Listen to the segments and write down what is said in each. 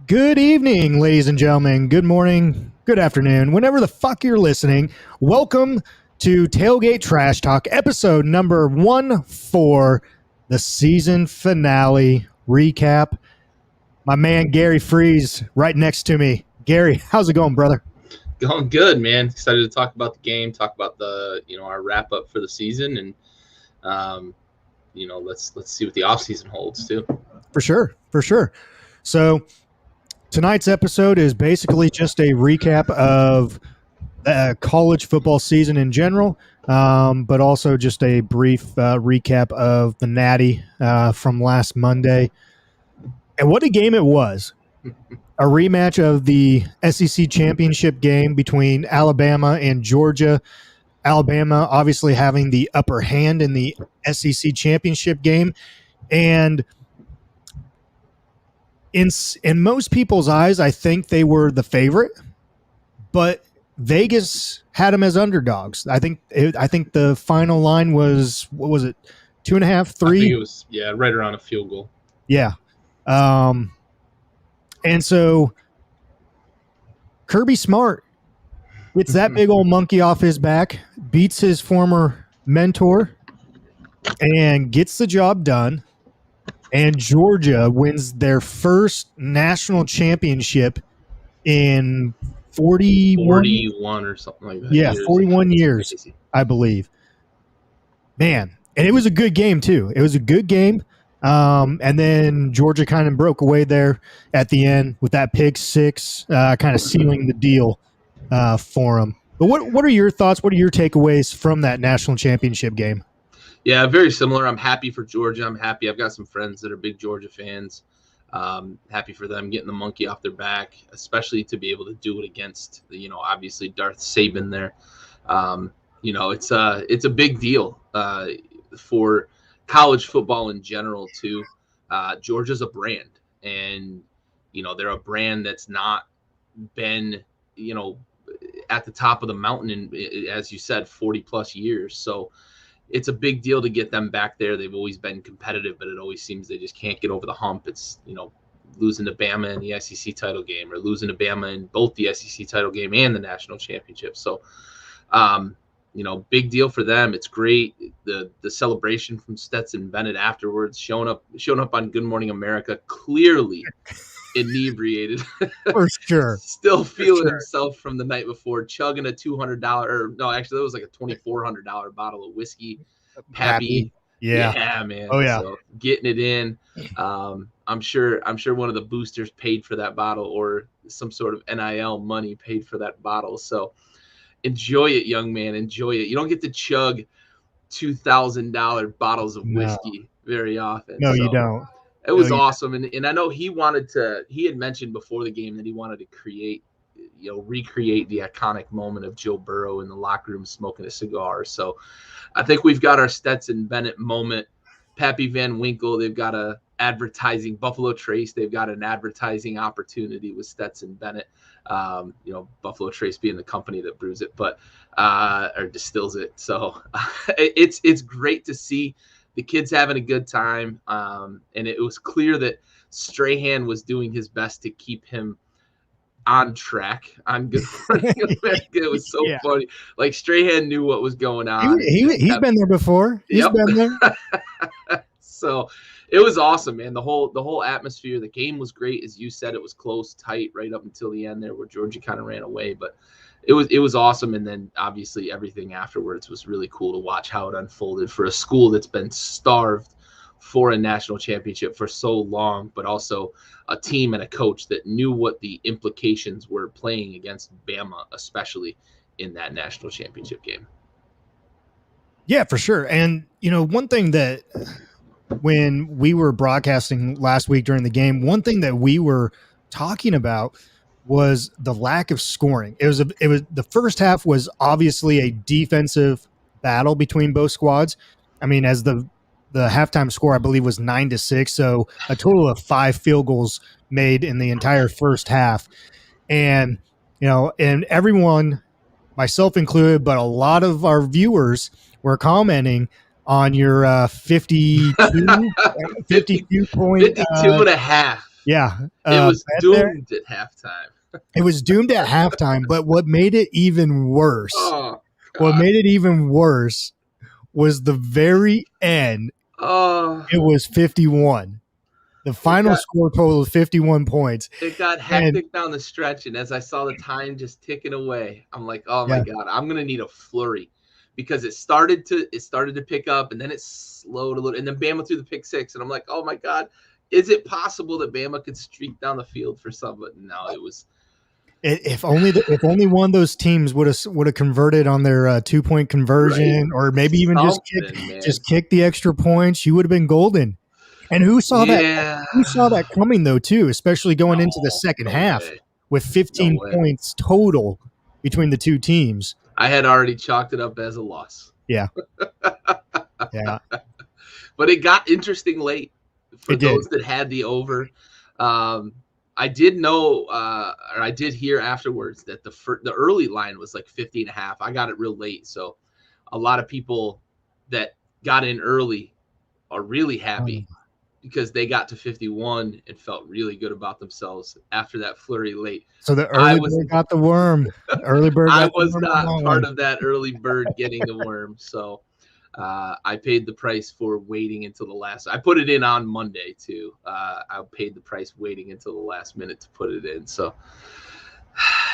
Good evening, ladies and gentlemen. Good morning, good afternoon, whenever the fuck you're listening. Welcome to Tailgate Trash Talk, episode number 14, the season finale recap. My man Gary Freeze right next to me. Gary, how's it going, brother? Going good, man. Excited to talk about the game, talk about our wrap up for the season, and let's see what the offseason holds too. For sure. So tonight's episode is basically just a recap of the college football season in general, but also just a brief recap of the Natty from last Monday. And what a game it was. A rematch of the SEC championship game between Alabama and Georgia. Alabama obviously having the upper hand in the SEC championship game. And in most people's eyes, I think they were the favorite, but Vegas had them as underdogs. I think the final line was, what was it, 2.5, 3? I think it was, right around a field goal. Yeah. And so Kirby Smart gets that big old monkey off his back, beats his former mentor, and gets the job done. And Georgia wins their first national championship in 41 or something like that. Yeah, 41 years, I believe. Man, and it was a good game, too. It was a good game. And then Georgia kind of broke away there at the end with that pick six, kind of sealing the deal for them. But what are your thoughts? What are your takeaways from that national championship game? Yeah, very similar. I'm happy for Georgia. I'm happy. I've got some friends that are big Georgia fans. Happy for them getting the monkey off their back, especially to be able to do it against, obviously Darth Saban there. It's a big deal for college football in general too. Georgia's a brand, and they're a brand that's not been at the top of the mountain in, as you said, 40 plus years. So it's a big deal to get them back there. They've always been competitive, but it always seems they just can't get over the hump. It's losing to Bama in the SEC title game, or losing to Bama in both the SEC title game and the national championship. So big deal for them. It's great. The celebration from Stetson Bennett afterwards, showing up on Good Morning America, clearly inebriated. For sure. Still feeling himself from the night before, chugging a $200, or no, actually it was like a $2,400 bottle of whiskey. Pappy. Yeah, man. Oh yeah. So getting it in. I'm sure one of the boosters paid for that bottle, or some sort of NIL money paid for that bottle. So enjoy it, young man. Enjoy it. You don't get to chug $2,000 bottles of whiskey very often. No, you don't. It was awesome. And I know he had mentioned before the game that he wanted to recreate the iconic moment of Joe Burrow in the locker room smoking a cigar. So I think we've got our Stetson Bennett moment. Pappy Van Winkle, they've got a advertising, Buffalo Trace, they've got an advertising opportunity with Stetson Bennett. Buffalo Trace being the company that brews it, but or distills it. So it's great to see the kids having a good time. And it was clear that Strahan was doing his best to keep him on track on Good Morning America. It was so funny. Like, Strahan knew what was going on. He's been there before. He's been there. So it was awesome, man. The whole atmosphere, the game was great. As you said, it was close, tight, right up until the end there where Georgia kind of ran away. But it was awesome. And then obviously everything afterwards was really cool to watch how it unfolded for a school that's been starved for a national championship for so long, but also a team and a coach that knew what the implications were playing against Bama, especially in that national championship game. Yeah, for sure. And, one thing that when we were broadcasting last week during the game, one thing that we were talking about was the lack of scoring. It was the first half was obviously a defensive battle between both squads. I mean, as the halftime score, I believe, was 9-6. So a total of 5 field goals made in the entire first half. And, and everyone, myself included, but a lot of our viewers were commenting on your 52 point 52 and a half. Yeah. It was Bet there. doomed at halftime. It was doomed at halftime, but what made it even worse, Oh what God. made it even worse was the very end. Oh, It was 51. The it final got score total was 51 points. it got And hectic down the stretch, and as I saw the time just ticking away, I'm like, oh my yeah, God, I'm gonna need a flurry because it started to pick up, and then it slowed a little, and then Bama threw the pick six, and I'm like, oh my God, is it possible that Bama could streak down the field for some? But no, it was if only one of those teams would have converted on their 2-point right. conversion, or maybe even Something, man. just kick the extra points, you would have been golden. And who saw that? Yeah. Who saw that coming though, too, especially going into the No, second no half way. with No 15 way. points total between the two teams. I had already chalked it up as a loss. Yeah, yeah, But it got interesting late for it did. those that had the over. I did know, or I did hear afterwards that the early line was like 50 and a half. I got it real late. So a lot of people that got in early are really happy because they got to 51 and felt really good about themselves after that flurry late. So the I early was bird got the worm. Early bird I got the was worm on not that part one. of that early bird getting the worm. So I paid the price for waiting until the last. I put it in on Monday too. I paid the price waiting until the last minute to put it in. So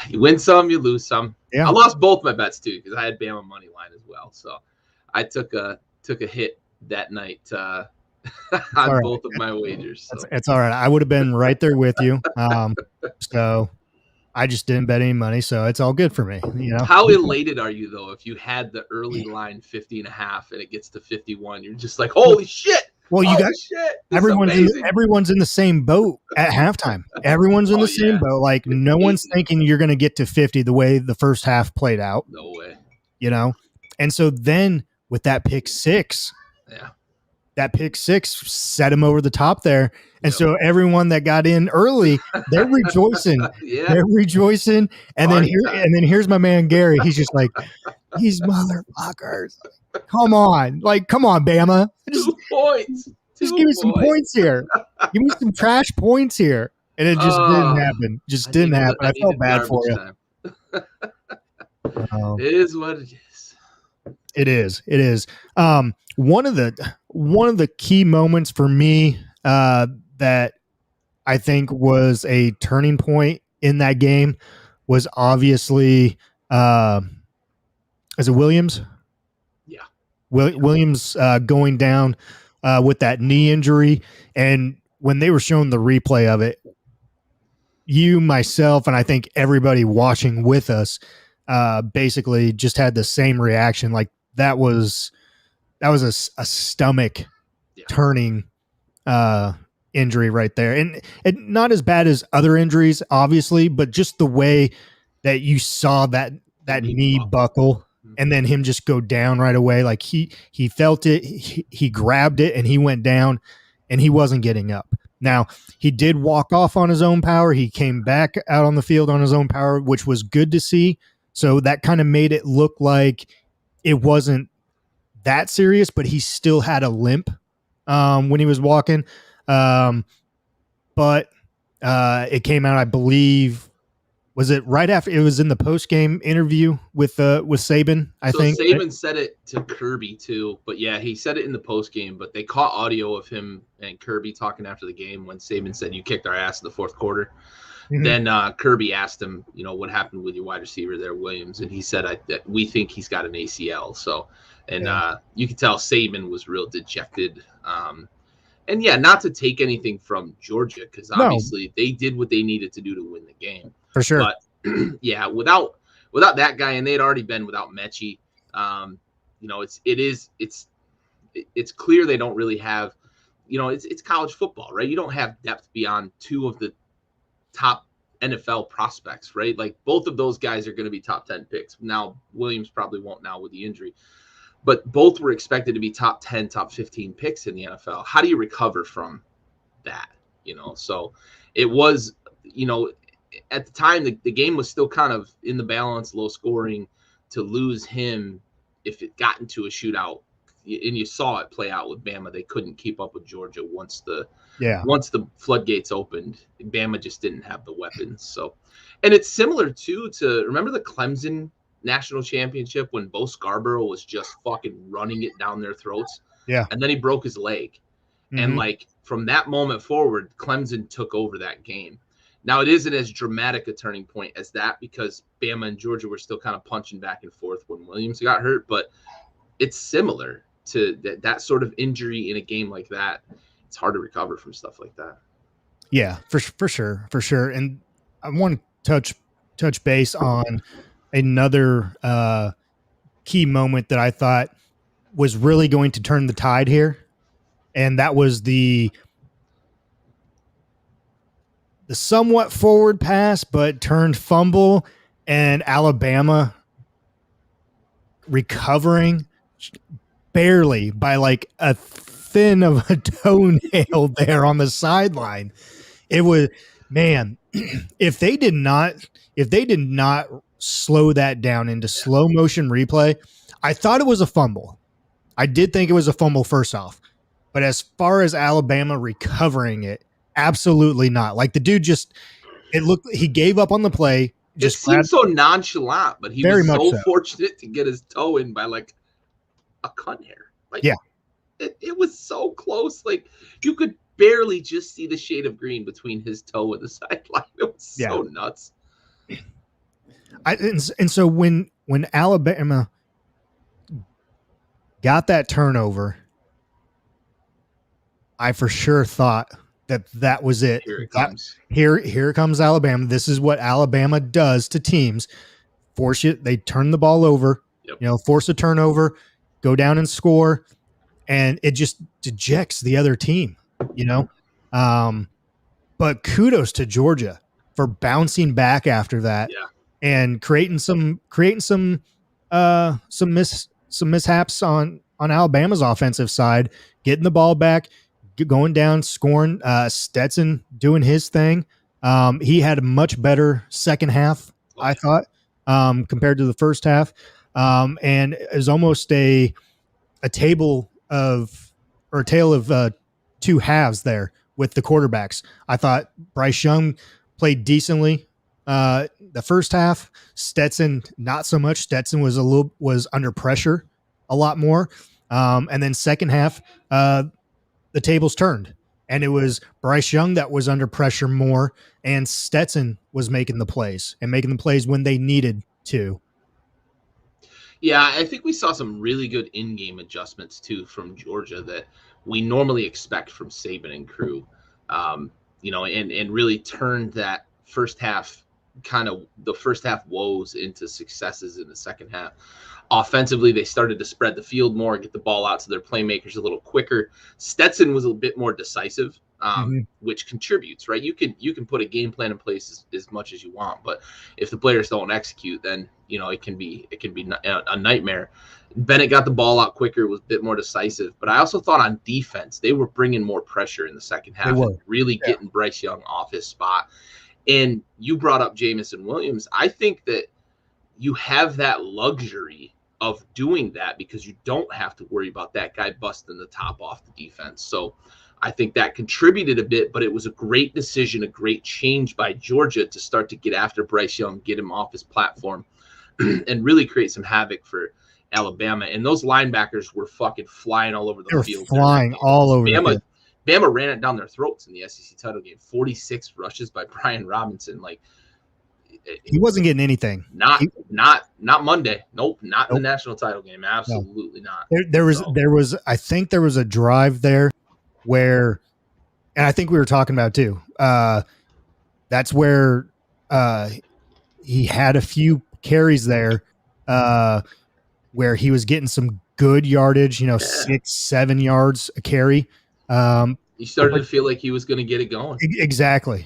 you win some, you lose some. Yeah. I lost both my bets too because I had Bama money line as well. So I took a hit that night on right. both of my wagers. So. It's all right. I would have been right there with you. So I just didn't bet any money, so it's all good for me. You know, How elated are you though if you had the early line 50 and a half and it gets to 51? You're just like, holy shit! well, you Holy got shit! This is amazing. everyone's in the same boat at halftime. Everyone's in the same Yeah. boat. Like It's no one's 8. thinking you're going to get to 50 the way the first half played out. No way. You know, and so then with that pick six, Yeah. that pick six set him over the top there. And Yep. so everyone that got in early, they're rejoicing. Yeah. They're rejoicing. And Party then time. here's my man Gary. He's just like, these motherfuckers. Come on. Like, come on, Bama. 2 points. Just give me some points here. Give me some trash points here. And it just didn't happen. Just didn't happen. I felt bad for you. It is what it is. It is. It is. One of the key moments for me that I think was a turning point in that game was obviously is it Williams? Yeah. Williams going down with that knee injury, and when they were showing the replay of it, you, myself, and I think everybody watching with us basically just had the same reaction. Like that was a stomach turning injury right there, and not as bad as other injuries, obviously, but just the way that you saw that knee buckle. And then him just go down right away. Like he felt it, he grabbed it, and he went down, and he wasn't getting up. Now, he did walk off on his own power. He came back out on the field on his own power, which was good to see. So that kind of made it look like it wasn't that serious, but he still had a limp when he was walking. But it came out, I believe, was it right after it was in the post-game interview with Saban? I think Saban said it to Kirby too, but yeah, he said it in the post-game. But they caught audio of him and Kirby talking after the game when Saban said, "You kicked our ass in the fourth quarter." Mm-hmm. Then Kirby asked him, what happened with your wide receiver there, Williams, and he said that we think he's got an ACL. So, and you could tell Saban was real dejected. And yeah, not to take anything from Georgia, because obviously they did what they needed to do to win the game. For sure. But yeah, without that guy, and they'd already been without Mechie, it's clear they don't really have, it's college football, right? You don't have depth beyond 2 of the top NFL prospects, right? Like both of those guys are going to be top 10 picks. Now, Williams probably won't now with the injury. But both were expected to be top 10, top 15 picks in the NFL. How do you recover from that? So it was, at the time, the game was still kind of in the balance, low scoring. To lose him, if it got into a shootout, and you saw it play out with Bama. They couldn't keep up with Georgia once the Yeah. floodgates opened. Bama just didn't have the weapons. So, and it's similar too to remember the Clemson national championship when Bo Scarborough was just fucking running it down their throats. Yeah. And then he broke his leg. And like from that moment forward, Clemson took over that game. Now, it isn't as dramatic a turning point as that because Bama and Georgia were still kind of punching back and forth when Williams got hurt, but it's similar to that sort of injury in a game like that. It's hard to recover from stuff like that. Yeah, for sure. And I want to touch base on another key moment that I thought was really going to turn the tide here, and that was the somewhat forward pass, but turned fumble, and Alabama recovering barely by like a thin of a toenail there on the sideline. It was, man, if they did not slow that down into slow motion replay, I thought it was a fumble. I did think it was a fumble first off, but as far as Alabama recovering it, absolutely not. Like the dude he gave up on the play. It seemed so nonchalant, but he was so fortunate to get his toe in by like a cunt hair. Like, yeah, it was so close. Like you could barely just see the shade of green between his toe and the sideline. It was so nuts. And so when Alabama got that turnover, I for sure thought that was it. Here it comes. Here comes Alabama. This is what Alabama does to teams. Force it. They turn the ball over. Yep. Force a turnover, go down and score, and it just dejects the other team. But kudos to Georgia for bouncing back after that and creating some mishaps on Alabama's offensive side, getting the ball back, going down, scoring. Stetson doing his thing. He had a much better second half, I thought, compared to the first half. And it was almost a tale of two halves there with the quarterbacks. I thought Bryce Young played decently the first half. Stetson not so much. Stetson was under pressure a lot more. And then second half, the tables turned, and it was Bryce Young that was under pressure more, and Stetson was making the plays when they needed to. Yeah, I think we saw some really good in-game adjustments too from Georgia that we normally expect from Saban and crew, and really turned that first half woes into successes in the second half. Offensively, they started to spread the field more, get the ball out to their playmakers a little quicker. Stetson was a bit more decisive, which contributes, right? You can put a game plan in place as much as you want, but if the players don't execute, then it can be a nightmare. Bennett got the ball out quicker, was a bit more decisive, but I also thought on defense they were bringing more pressure in the second half, and really getting Bryce Young off his spot. And you brought up Jamison Williams. I think that you have that luxury of doing that because you don't have to worry about that guy busting the top off the defense. So I think that contributed a bit, but it was a great decision, a great change by Georgia to start to get after Bryce Young, get him off his platform, and really create some havoc for Alabama. And those linebackers were fucking flying all over the field. Flying all over the field. Bama ran it down their throats in the SEC title game. 46 rushes by Brian Robinson. Like, he wasn't getting anything. Not Monday. Nope. Not in the national title game. Absolutely not. There was I think there was a drive there where, and I think we were talking about too. That's where he had a few carries there where he was getting some good yardage, 6-7 yards a carry. He started to feel like he was going to get it going. Exactly.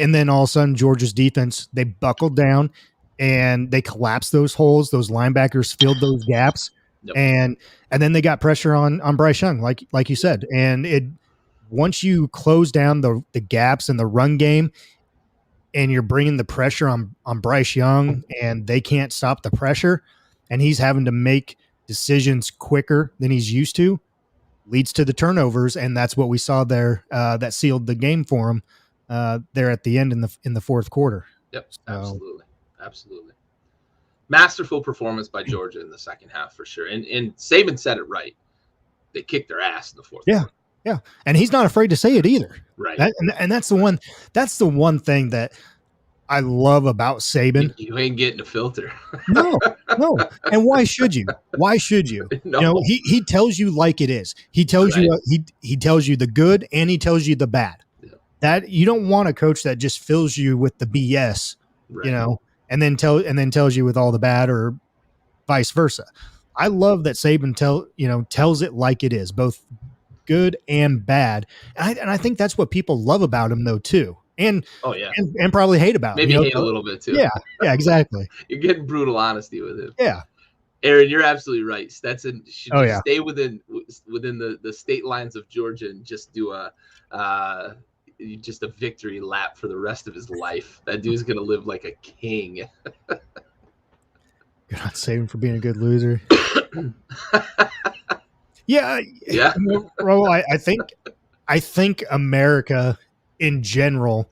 And then all of a sudden, Georgia's defense, they buckled down and they collapsed those holes. Those linebackers filled those gaps. Yep. And then they got pressure on Bryce Young, like you said. And once you close down the gaps in the run game and you're bringing the pressure on Bryce Young and they can't stop the pressure and he's having to make decisions quicker than he's used to, leads to the turnovers, and that's what we saw there that sealed the game for him there at the end in the fourth quarter. Yep, So, absolutely. Masterful performance by Georgia in the second half for sure. And Saban said it right. They kicked their ass in the fourth quarter. Yeah, and he's not afraid to say it either. Right. And that's the one. That's the one thing that I love about Saban. You ain't getting a filter. No. And why should you? Why should you? No. You know, he tells you like it is. He tells you he tells you the good and he tells you the bad. Yeah. That you don't want a coach that just fills you with the BS, Right. you know, and then tells you with all the bad, or vice versa. I love that Saban tells it like it is, both good and bad. And I think that's what people love about him though too. And and probably hate about maybe him. Hate a little bit too. Yeah, exactly. You're getting brutal honesty with him. Yeah. Aaron, you're absolutely right. Stetson should Oh, yeah. stay within the state lines of Georgia and just do just a victory lap for the rest of his life. That dude's gonna live like a king. You're not saving for being a good loser. Yeah. Bro, I think America in general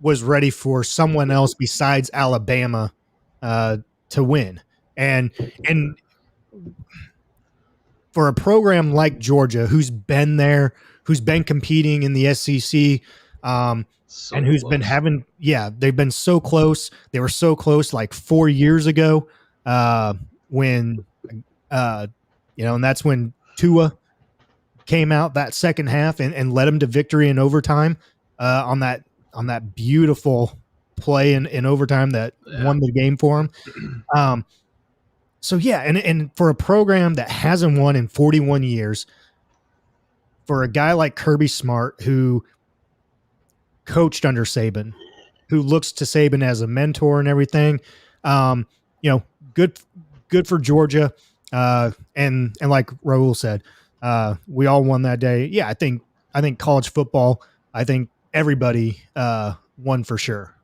was ready for someone else besides Alabama to win. And for a program like Georgia, who's been there, who's been competing in the SEC, and who's been having, they've been so close. They were so close like 4 years ago when, and that's when Tua came out that second half and led them to victory in overtime on that beautiful play in overtime that won the game for them. And for a program that hasn't won in 41 years, for a guy like Kirby Smart, who coached under Saban, who looks to Saban as a mentor and everything, good for Georgia. And like Raul said, we all won that day. Yeah, I think college football, I think everybody won for sure.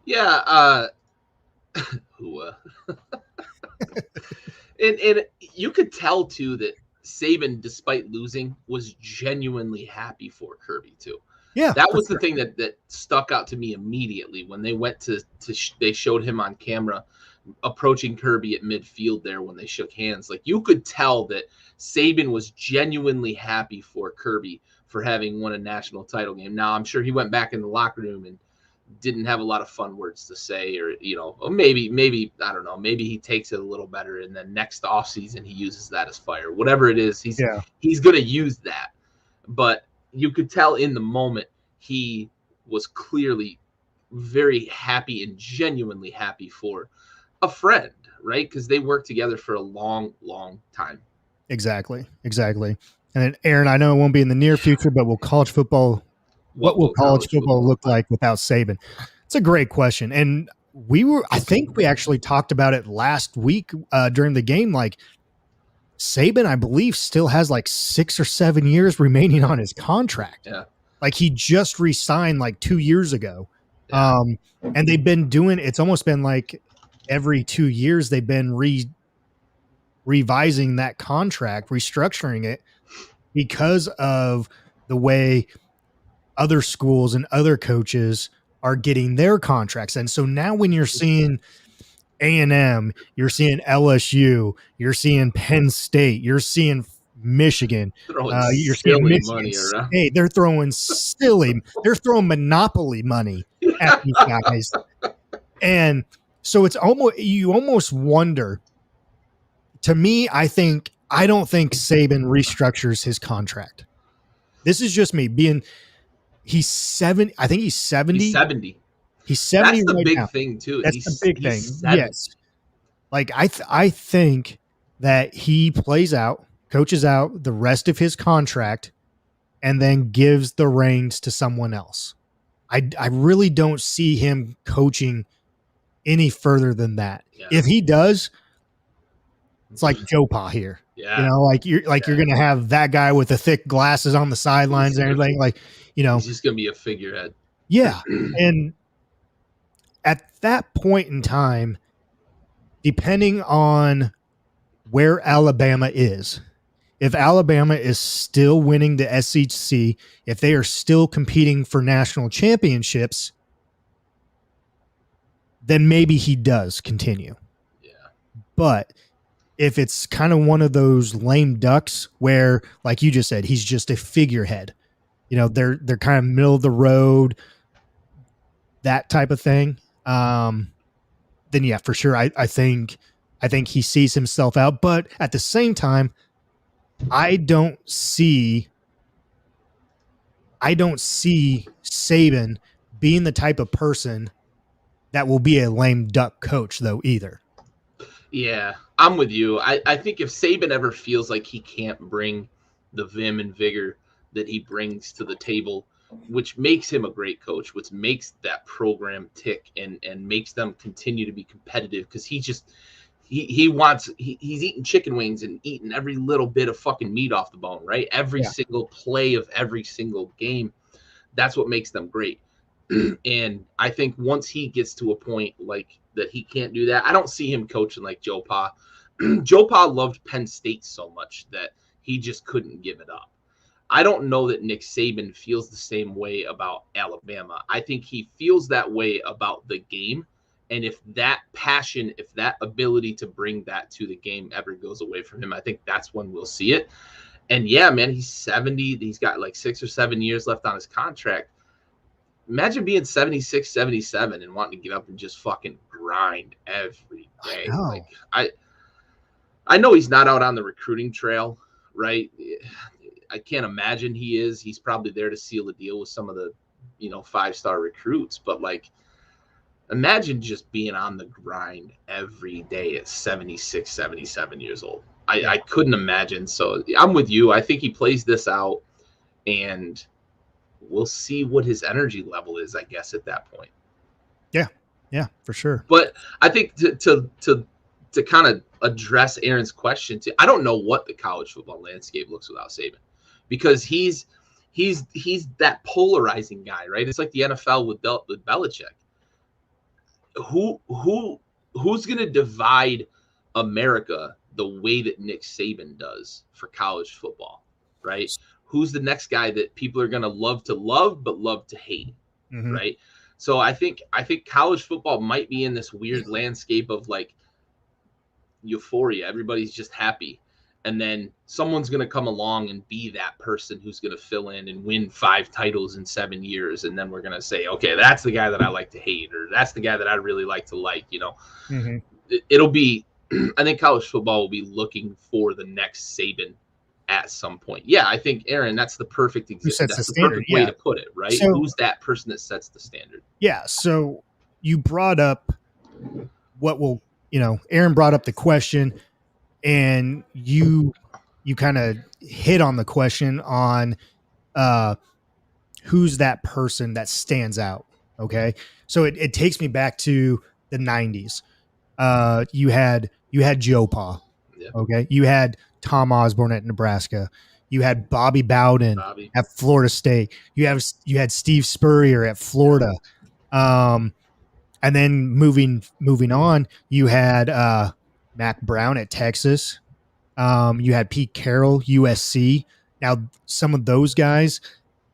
Yeah. And you could tell too that Saban, despite losing, was genuinely happy for Kirby too. Yeah, that was the thing that stuck out to me immediately when they went they showed him on camera approaching Kirby at midfield there when they shook hands. Like, you could tell that Saban was genuinely happy for Kirby for having won a national title game. Now, I'm sure he went back in the locker room and didn't have a lot of fun words to say, or maybe I don't know, maybe he takes it a little better, and then next offseason he uses that as fire. Whatever it is, he's going to use that. But you could tell in the moment he was clearly very happy and genuinely happy for a friend, right? Because they worked together for a long, long time. Exactly. And then, Aaron, I know it won't be in the near future, but what will college football look like without Saban? It's a great question. And I think we actually talked about it last week during the game. Like, Saban, I believe, still has like 6 or 7 years remaining on his contract. Yeah. Like, he just re-signed like 2 years ago. Yeah. And they've been it's almost been like every 2 years they've been revising that contract, restructuring it, because of the way other schools and other coaches are getting their contracts. And so now when you're seeing A&M, you're seeing LSU, you're seeing Penn State, you're seeing Michigan, you're seeing Michigan State, they're throwing monopoly money at these guys. And so you almost wonder, to me, I don't think Saban restructures his contract. This is just me he's 70. I think he's 70. He's 70. He's 70. That's the right big now. thing too. That's the big thing. 70. Yes. Like, I think that he coaches out the rest of his contract and then gives the reins to someone else. I really don't see him coaching any further than that. Yeah. If he does, it's like Joe Pa here. Yeah. You're going to have that guy with the thick glasses on the sidelines and everything. He's just going to be a figurehead. Yeah. And at that point in time, depending on where Alabama is. If Alabama is still winning the SEC, if they are still competing for national championships, then maybe he does continue. Yeah. But if it's kind of one of those lame ducks where, like you just said, he's just a figurehead, they're kind of middle of the road, that type of thing. Then yeah, for sure. I think he sees himself out, but at the same time, I don't see Saban being the type of person that will be a lame duck coach though either. Yeah, I'm with you. I think if Saban ever feels like he can't bring the vim and vigor that he brings to the table, which makes him a great coach, which makes that program tick and makes them continue to be competitive, because he's eating chicken wings and eating every little bit of fucking meat off the bone, right? Every single play of every single game. That's what makes them great. And I think once he gets to a point like that he can't do that, I don't see him coaching like Joe Pa. Joe Pa loved Penn State so much that he just couldn't give it up. I don't know that Nick Saban feels the same way about Alabama. I think he feels that way about the game. And if that passion, if that ability to bring that to the game ever goes away from him, I think that's when we'll see it. And yeah, man, he's 70. He's got like 6 or 7 years left on his contract. Imagine being 76, 77 and wanting to get up and just fucking grind every day. I know he's not out on the recruiting trail, right? I can't imagine he is. He's probably there to seal a deal with some of the, 5-star recruits. But like, imagine just being on the grind every day at 76, 77 years old. I couldn't imagine. So I'm with you. I think he plays this out, and we'll see what his energy level is, I guess, at that point. Yeah, for sure. But I think to kind of address Aaron's question, I don't know what the college football landscape looks without Saban, because he's that polarizing guy, right? It's like the NFL with Belichick. Who's going to divide America the way that Nick Saban does for college football, right? Who's the next guy that people are going to love but love to hate, right? So I think college football might be in this weird landscape of like euphoria. Everybody's just happy. And then someone's going to come along and be that person who's going to fill in and win 5 titles in 7 years. And then we're going to say, okay, that's the guy that I like to hate, or that's the guy that I really like to like, It'll be, I think college football will be looking for the next Saban at some point. Yeah, I think, Aaron, that's the perfect way to put it, right? So, who's that person that sets the standard? Yeah. So you brought up Aaron brought up the question, and you kind of hit on the question on who's that person that stands out. Okay. So it takes me back to the 90s. You had Joe Pa. Yeah. Okay. You had Tom Osborne at Nebraska. You had Bobby Bowden at Florida State. You had Steve Spurrier at Florida. And then moving on, you had Mac Brown at Texas. You had Pete Carroll, USC. Now, some of those guys,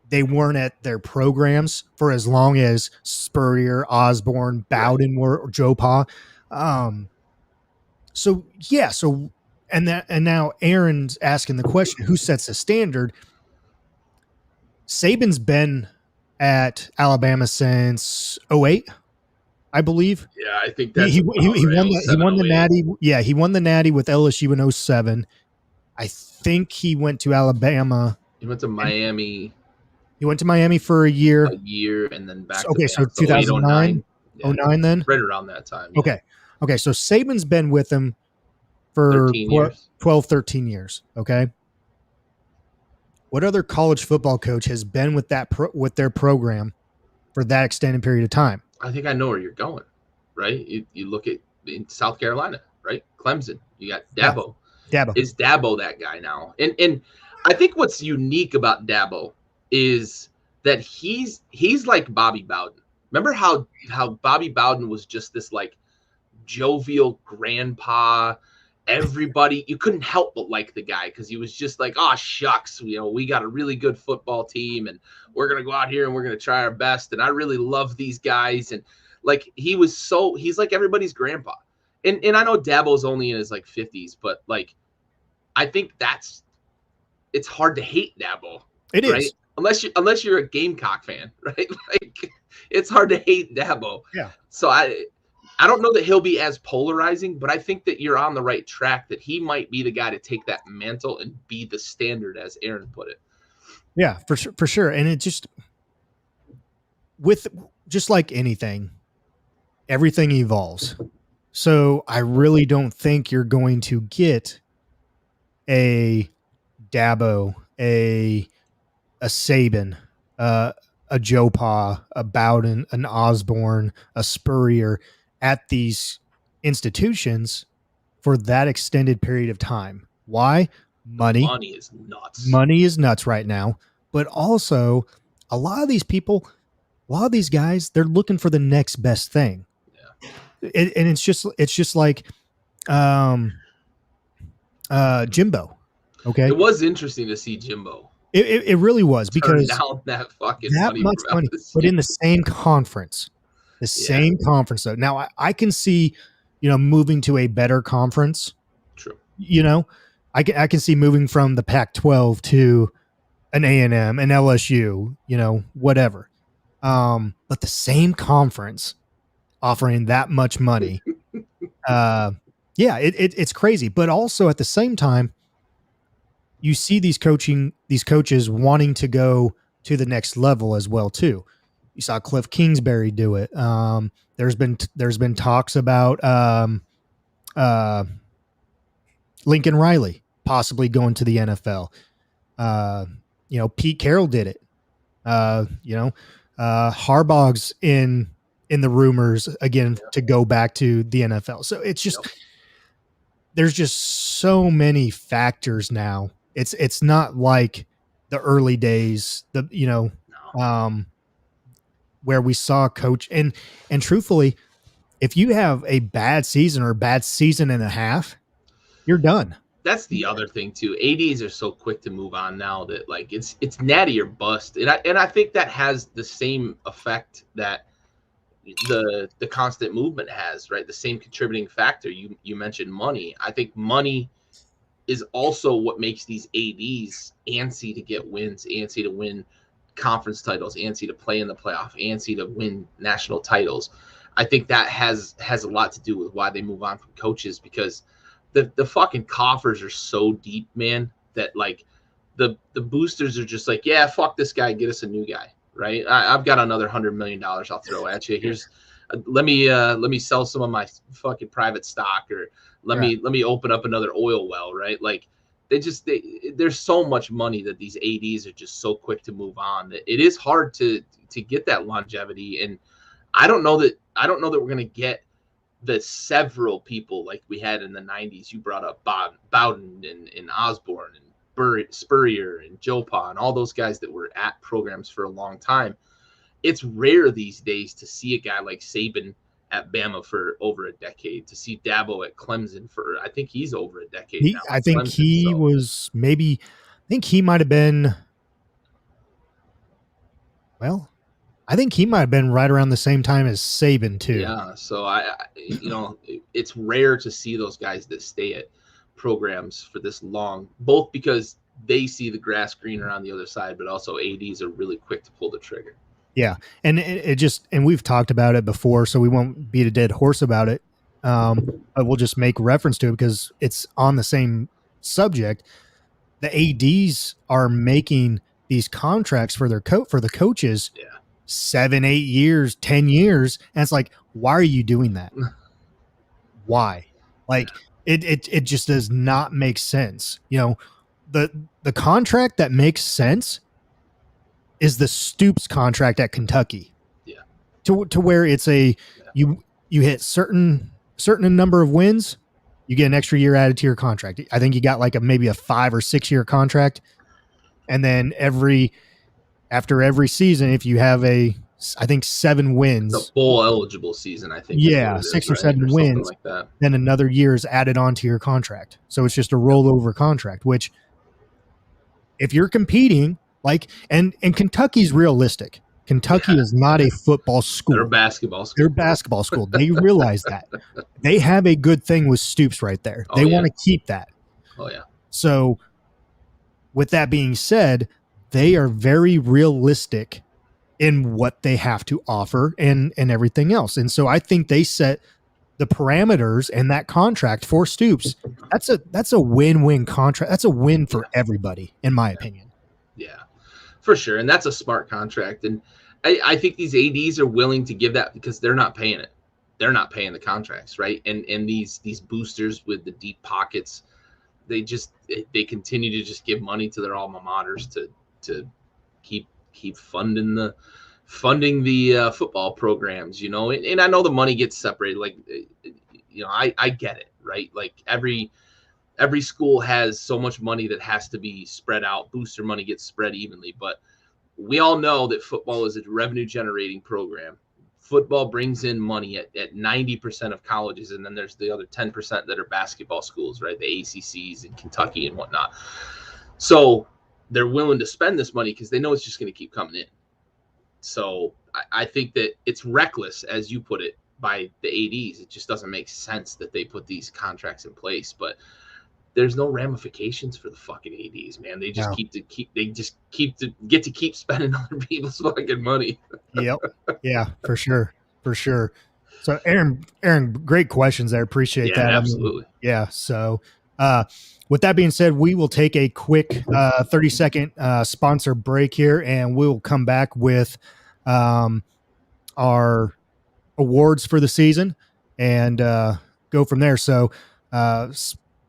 they weren't at their programs for as long as Spurrier, Osborne, Bowden were, or Joe Pa. And now Aaron's asking the question, who sets the standard? Saban's been at Alabama since 2008, I believe. Yeah, I think that's he won the Natty. Yeah, he won the Natty with LSU in 2007. I think he went to Alabama. He went to Miami. He went to Miami for a year, and then back. Okay, so 2009, 09 then? Right around that time. Yeah. Okay, so Saban's been with him for 12, 13 years, okay? What other college football coach has been with with their program for that extended period of time? I think I know where you're going, right? You look at in South Carolina, right? Clemson. You got Dabo. Yeah. Is Dabo that guy now? And I think what's unique about Dabo is that he's like Bobby Bowden. Remember how Bobby Bowden was just this like jovial grandpa, everybody, you couldn't help but like the guy because he was just like, oh shucks, we got a really good football team and we're gonna go out here and we're gonna try our best. And I really love these guys. And like he's like everybody's grandpa. And I know Dabo's only in his like 50s, but like I think it's hard to hate Dabo. It right? is. Unless you're a Gamecock fan, right? Like it's hard to hate Dabo. Yeah. So I don't know that he'll be as polarizing, but I think that you're on the right track, that he might be the guy to take that mantle and be the standard, as Aaron put it. Yeah, for sure. And it just like anything, everything evolves. So I really don't think you're going to get a Dabo, a Saban, a Joe Pa, a Bowden, an Osborne, a Spurrier at these institutions for that extended period of time. Why? Money. Money is nuts. Money is nuts right now. But also, a lot of these people, a lot of these guys, they're looking for the next best thing. Yeah. And it's just like Jimbo. Okay. It was interesting to see Jimbo. It really was, because down that fucking that much money, but in the same conference, same conference though. Now I can see, moving to a better conference. True. I can see moving from the Pac-12 to an A&M, an LSU, whatever. But the same conference offering that much money, it's crazy. But also at the same time, you see these coaches wanting to go to the next level as well too. You saw Cliff Kingsbury do it. There's been talks about Lincoln Riley possibly going to the NFL. Pete Carroll did it. Harbaugh's in the rumors again to go back to the NFL. So it's just there's just so many factors now. It's not like the early days, where we saw coach and truthfully, if you have a bad season or a bad season and a half, you're done. That's the other thing too. ADs are so quick to move on now that like it's natty or bust, and I think that has the same effect that the constant movement has, right? The same contributing factor. You mentioned money. I think money is also what makes these ADs antsy to get wins, antsy to win conference titles, antsy to play in the playoff, antsy to win national titles. I think that has a lot to do with why they move on from coaches, because the fucking coffers are so deep, man, that like the boosters are just like, yeah, fuck this guy, get us a new guy, right? I've got another $100 million I'll throw at you. Here's let me sell some of my fucking private stock, or let me open up another oil well, right? Like there's so much money that these ADs are just so quick to move on that it is hard to get that longevity. And I don't know that we're going to get the several people like we had in the 90s. You brought up Bowden and Osborne and Spurrier and Joe Pa and all those guys that were at programs for a long time. It's rare these days to see a guy like Saban at Bama for over a decade, to see Dabo at Clemson for, I think he's over a decade now. I think Clemson, he might have been, well, I think he might have been right around the same time as Saban too. Yeah. So it's rare to see those guys that stay at programs for this long, both because they see the grass greener on the other side, but also ADs are really quick to pull the trigger. Yeah. And and we've talked about it before, so we won't beat a dead horse about it. But we'll just make reference to it because it's on the same subject. The ADs are making these contracts for the coaches. Yeah. 7, 8 years, 10 years. And it's like, why are you doing that? Why? Like it just does not make sense. The contract that makes sense is the Stoops contract at Kentucky. Yeah. To where it's you hit certain number of wins, you get an extra year added to your contract. I think you got like maybe a 5 or 6 year contract. And then after every season, if you have a I think 7 wins. It's a bowl eligible season, I think. Yeah, is 6 or right? 7 or wins. Something like that. Then another year is added onto your contract. So it's just a rollover contract, which if you're competing, like, and Kentucky's realistic. Kentucky is not a football school. They're a basketball school. They're a basketball school. They realize that. They have a good thing with Stoops right there. They want to keep that. Oh, yeah. So with that being said, they are very realistic in what they have to offer and everything else. And so I think they set the parameters and that contract for Stoops. That's a win-win contract. That's a win for everybody, in my opinion. Yeah, for sure. And that's a smart contract. And I think these ADs are willing to give that because they're not paying it. They're not paying the contracts, right? And these boosters with the deep pockets, they continue to just give money to their alma maters to keep funding the football programs, and I know the money gets separated. Like, I get it, right? Like every school has so much money that has to be spread out. Booster money gets spread evenly, but we all know that football is a revenue generating program. Football brings in money at 90% of colleges, and then there's the other 10% that are basketball schools, right? The ACCs in Kentucky and whatnot. So they're willing to spend this money because they know it's just going to keep coming in. So I think that it's reckless, as you put it, by the ADs. It just doesn't make sense that they put these contracts in place, but there's no ramifications for the fucking ADs, man. They just get to keep spending other people's fucking money. Yep. Yeah, for sure. So Aaron, great questions there. Appreciate that. Absolutely. So with that being said, we will take a quick 30-second sponsor break here, and we will come back with our awards for the season and go from there. So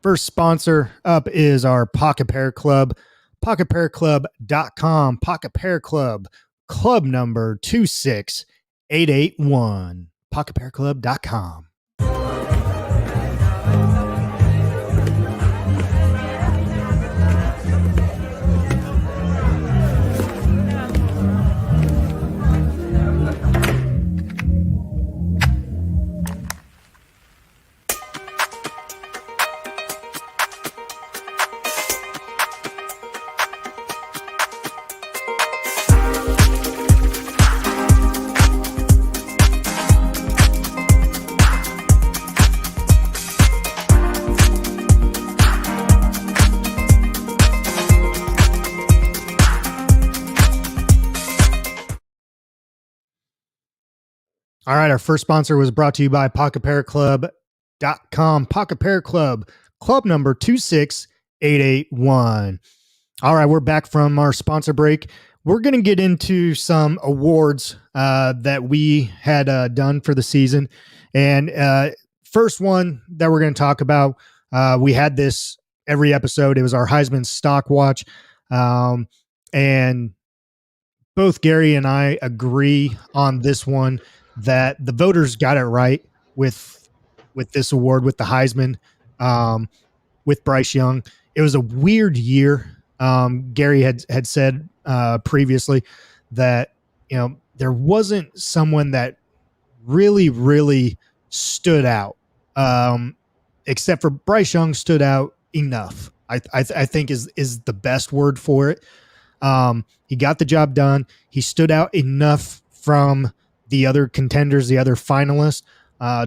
first sponsor up is our Pocket Pair Club, pocketpairclub.com, Pocket Pair Club, club number 26881, pocketpairclub.com. All right, our first sponsor was brought to you by pocketpairclub.com, Pocket Pair Club, club number 26881. All right, we're back from our sponsor break. We're going to get into some awards that we had done for the season. And first one that we're going to talk about, we had this every episode. It was our Heisman Stock Watch. And both Gary and I agree on this one, that the voters got it right with this award, with the Heisman, with Bryce Young. It was a weird year. Gary had said previously that, there wasn't someone that really, really stood out, except for Bryce Young stood out enough. I think is the best word for it. He got the job done. He stood out enough from the other contenders, the other finalists,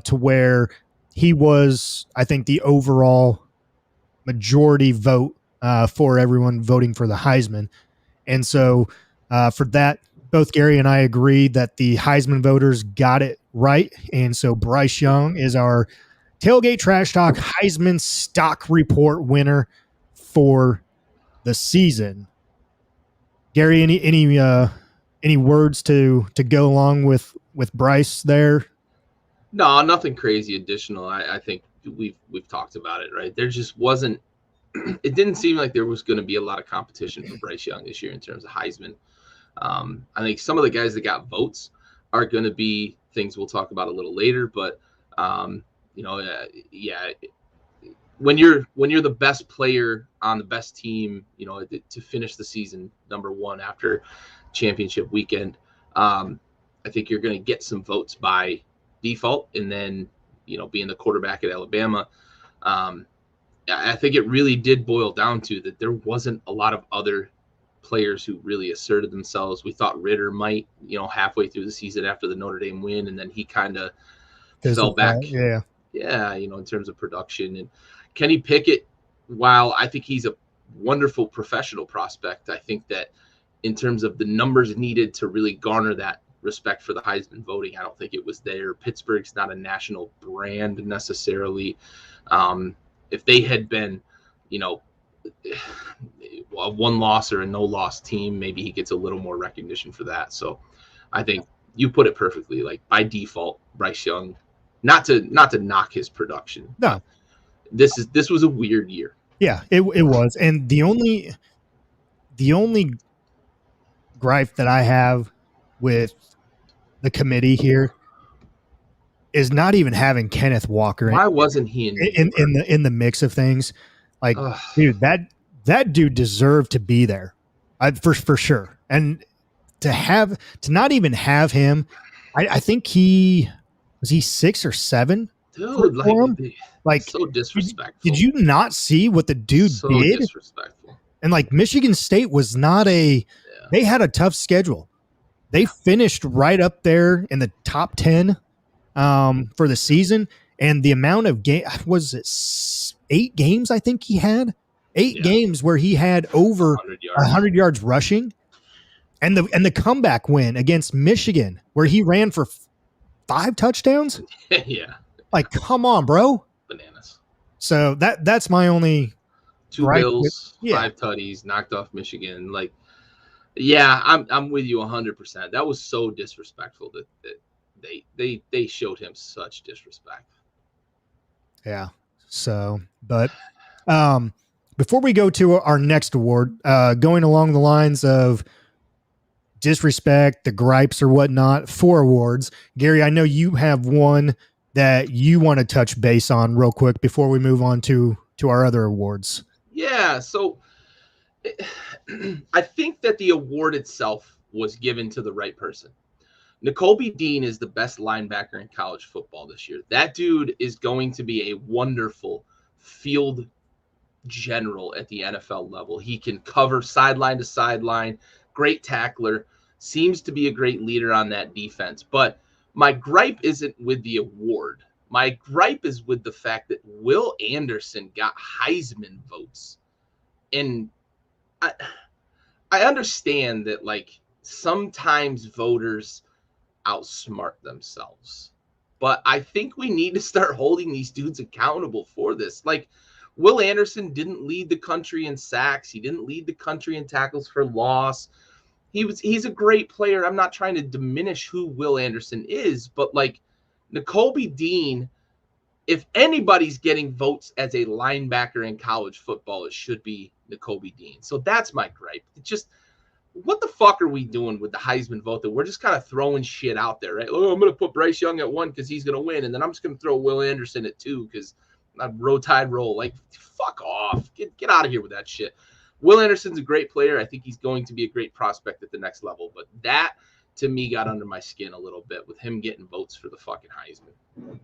to where he was, I think, the overall majority vote for everyone voting for the Heisman. And so for that, both Gary and I agree that the Heisman voters got it right. And so Bryce Young is our Tailgate Trash Talk Heisman Stock Report winner for the season. Gary, any words to go along with Bryce there? No, nothing crazy additional. I think we've talked about it, right? There just wasn't. It didn't seem like there was going to be a lot of competition for Bryce Young this year in terms of Heisman. I think some of the guys that got votes are going to be things we'll talk about a little later, but when you're the best player on the best team, to finish the season number one after championship weekend, I think you're going to get some votes by default, and then being the quarterback at Alabama. I think it really did boil down to that there wasn't a lot of other players who really asserted themselves. We thought Ritter might, halfway through the season after the Notre Dame win, and then he kind of fell back. Yeah, in terms of production. And Kenny Pickett, while I think he's a wonderful professional prospect, I think that in terms of the numbers needed to really garner that respect for the Heisman voting, I don't think it was there. Pittsburgh's not a national brand necessarily. If they had been, a one-loss or a no-loss team, maybe he gets a little more recognition for that. So I think you put it perfectly. Like, by default, Bryce Young, not to knock his production. No, this was a weird year. Yeah, it was. And the only gripe that I have with the committee here is not even having Kenneth Walker. Why wasn't he in the mix of things? Like, dude, that dude deserved to be there, for sure. And to not even have him, I think he 6 or 7. Dude, like so disrespectful. Did you not see what the dude did? Disrespectful. And like, Michigan State was not they had a tough schedule. They finished right up there in the top 10 for the season. And the amount of was it 8 games? I think he had 8 games where he had over 100 yards rushing, and the comeback win against Michigan where he ran for 5 touchdowns. Yeah. Like, come on, bro. Bananas. So that's my only 2 bills, 5 tutties, knocked off Michigan. Like, yeah, I'm with you 100%. That was so disrespectful that they showed him such disrespect. Yeah. So, but before we go to our next award, going along the lines of disrespect, the gripes or whatnot, 4 awards. Gary, I know you have one that you want to touch base on real quick before we move on to our other awards. Yeah. So I think that the award itself was given to the right person. Nakobe Dean is the best linebacker in college football this year. That dude is going to be a wonderful field general at the NFL level. He can cover sideline to sideline, great tackler, seems to be a great leader on that defense. But my gripe isn't with the award. My gripe is with the fact that Will Anderson got Heisman votes. And I understand that, like, sometimes voters outsmart themselves, but I think we need to start holding these dudes accountable for this. Like, Will Anderson didn't lead the country in sacks. He didn't lead the country in tackles for loss. He's a great player. I'm not trying to diminish who Will Anderson is, but like, Nakobe Dean, if anybody's getting votes as a linebacker in college football, it should be Nakobe Dean. So that's my gripe. It's just, what the fuck are we doing with the Heisman vote that we're just kind of throwing shit out there, right? Oh, I'm going to put Bryce Young at 1 because he's going to win, and then I'm just going to throw Will Anderson at 2 because I'm roll tide roll. Like, fuck off. Get out of here with that shit. Will Anderson's a great player. I think he's going to be a great prospect at the next level, but that, to me, got under my skin a little bit with him getting votes for the fucking Heisman.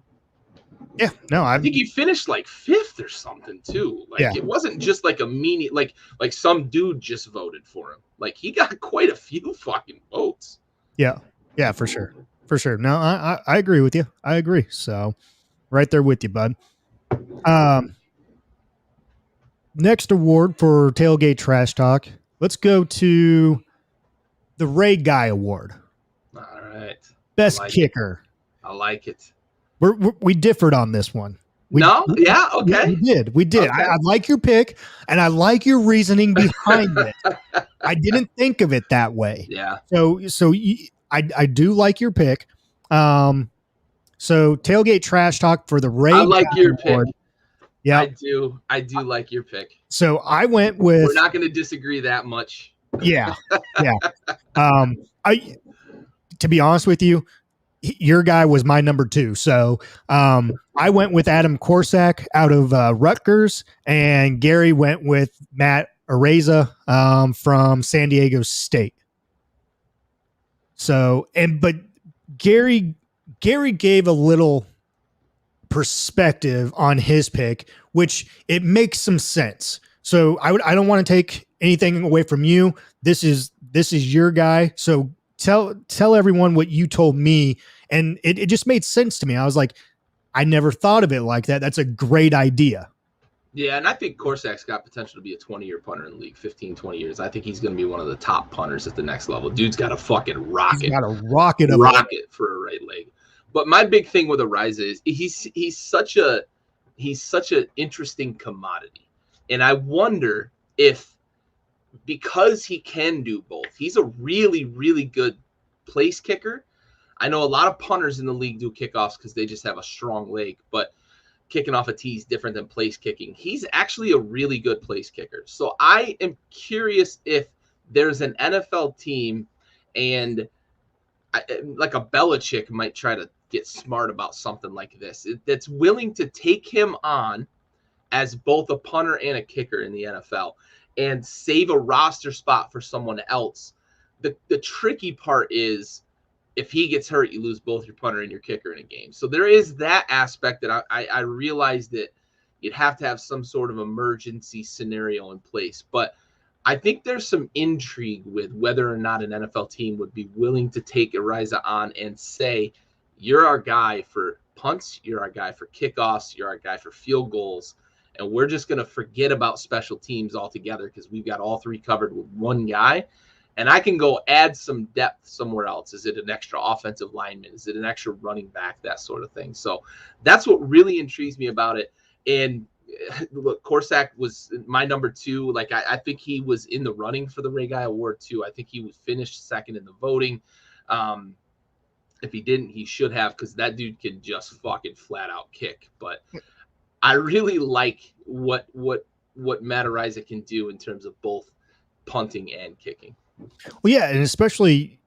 Yeah, no, I think he finished like 5th or something too. Like, it wasn't just like a meanie, like some dude just voted for him. Like, he got quite a few fucking votes. Yeah, for sure. No, I agree with you. I agree. So, right there with you, bud. Next award for Tailgate Trash Talk. Let's go to the Ray Guy Award. All right. Best kicker. I like it. We differed on this one. Yeah, okay. We did. Okay. I like your pick, and I like your reasoning behind it. I didn't think of it that way. Yeah. So I do like your pick. So Tailgate Trash Talk for the Ray Guy. I like your Award. pick. Yeah, I do like your pick. So I went with. We're not going to disagree that much. Yeah. To be honest with you, your guy was my number 2. So I went with Adam Korsak out of Rutgers, and Gary went with Matt Araiza from San Diego State. So, but Gary gave a little perspective on his pick, which it makes some sense. So I don't want to take anything away from you. This is your guy. So tell everyone what you told me, and it just made sense to me. I was like, I never thought of it like that. That's a great idea. Yeah, and I think Korsak's got potential to be a 20-year punter in the league, 15, 20 years. I think he's going to be one of the top punters at the next level. Dude's got a fucking He's rocket. got a rocket of rocket for a right leg. But my big thing with Ariza is he's such an interesting commodity. And I wonder if, because he can do both, he's a really, really good place kicker. I know a lot of punters in the league do kickoffs because they just have a strong leg, but kicking off a tee is different than place kicking. He's actually a really good place kicker. So I am curious if there's an NFL team, and like a Belichick might try to get smart about something like this, that's willing to take him on as both a punter and a kicker in the NFL and save a roster spot for someone else. The tricky part is, if he gets hurt, you lose both your punter and your kicker in a game. So there is that aspect that I realized that you'd have to have some sort of emergency scenario in place. But I think there's some intrigue with whether or not an NFL team would be willing to take Ariza on and say, you're our guy for punts, you're our guy for kickoffs, you're our guy for field goals, and we're just going to forget about special teams altogether because we've got all three covered with one guy. And I can go add some depth somewhere else. Is it an extra offensive lineman? Is it an extra running back? That sort of thing. So that's what really intrigues me about it. And look, Korsak was my number 2. Like, I think he was in the running for the Ray Guy Award too. I think he was finished second in the voting. If he didn't, he should have, because that dude can just fucking flat out kick. But I really like what Matt Ariza can do in terms of both punting and kicking. Well, yeah, and especially,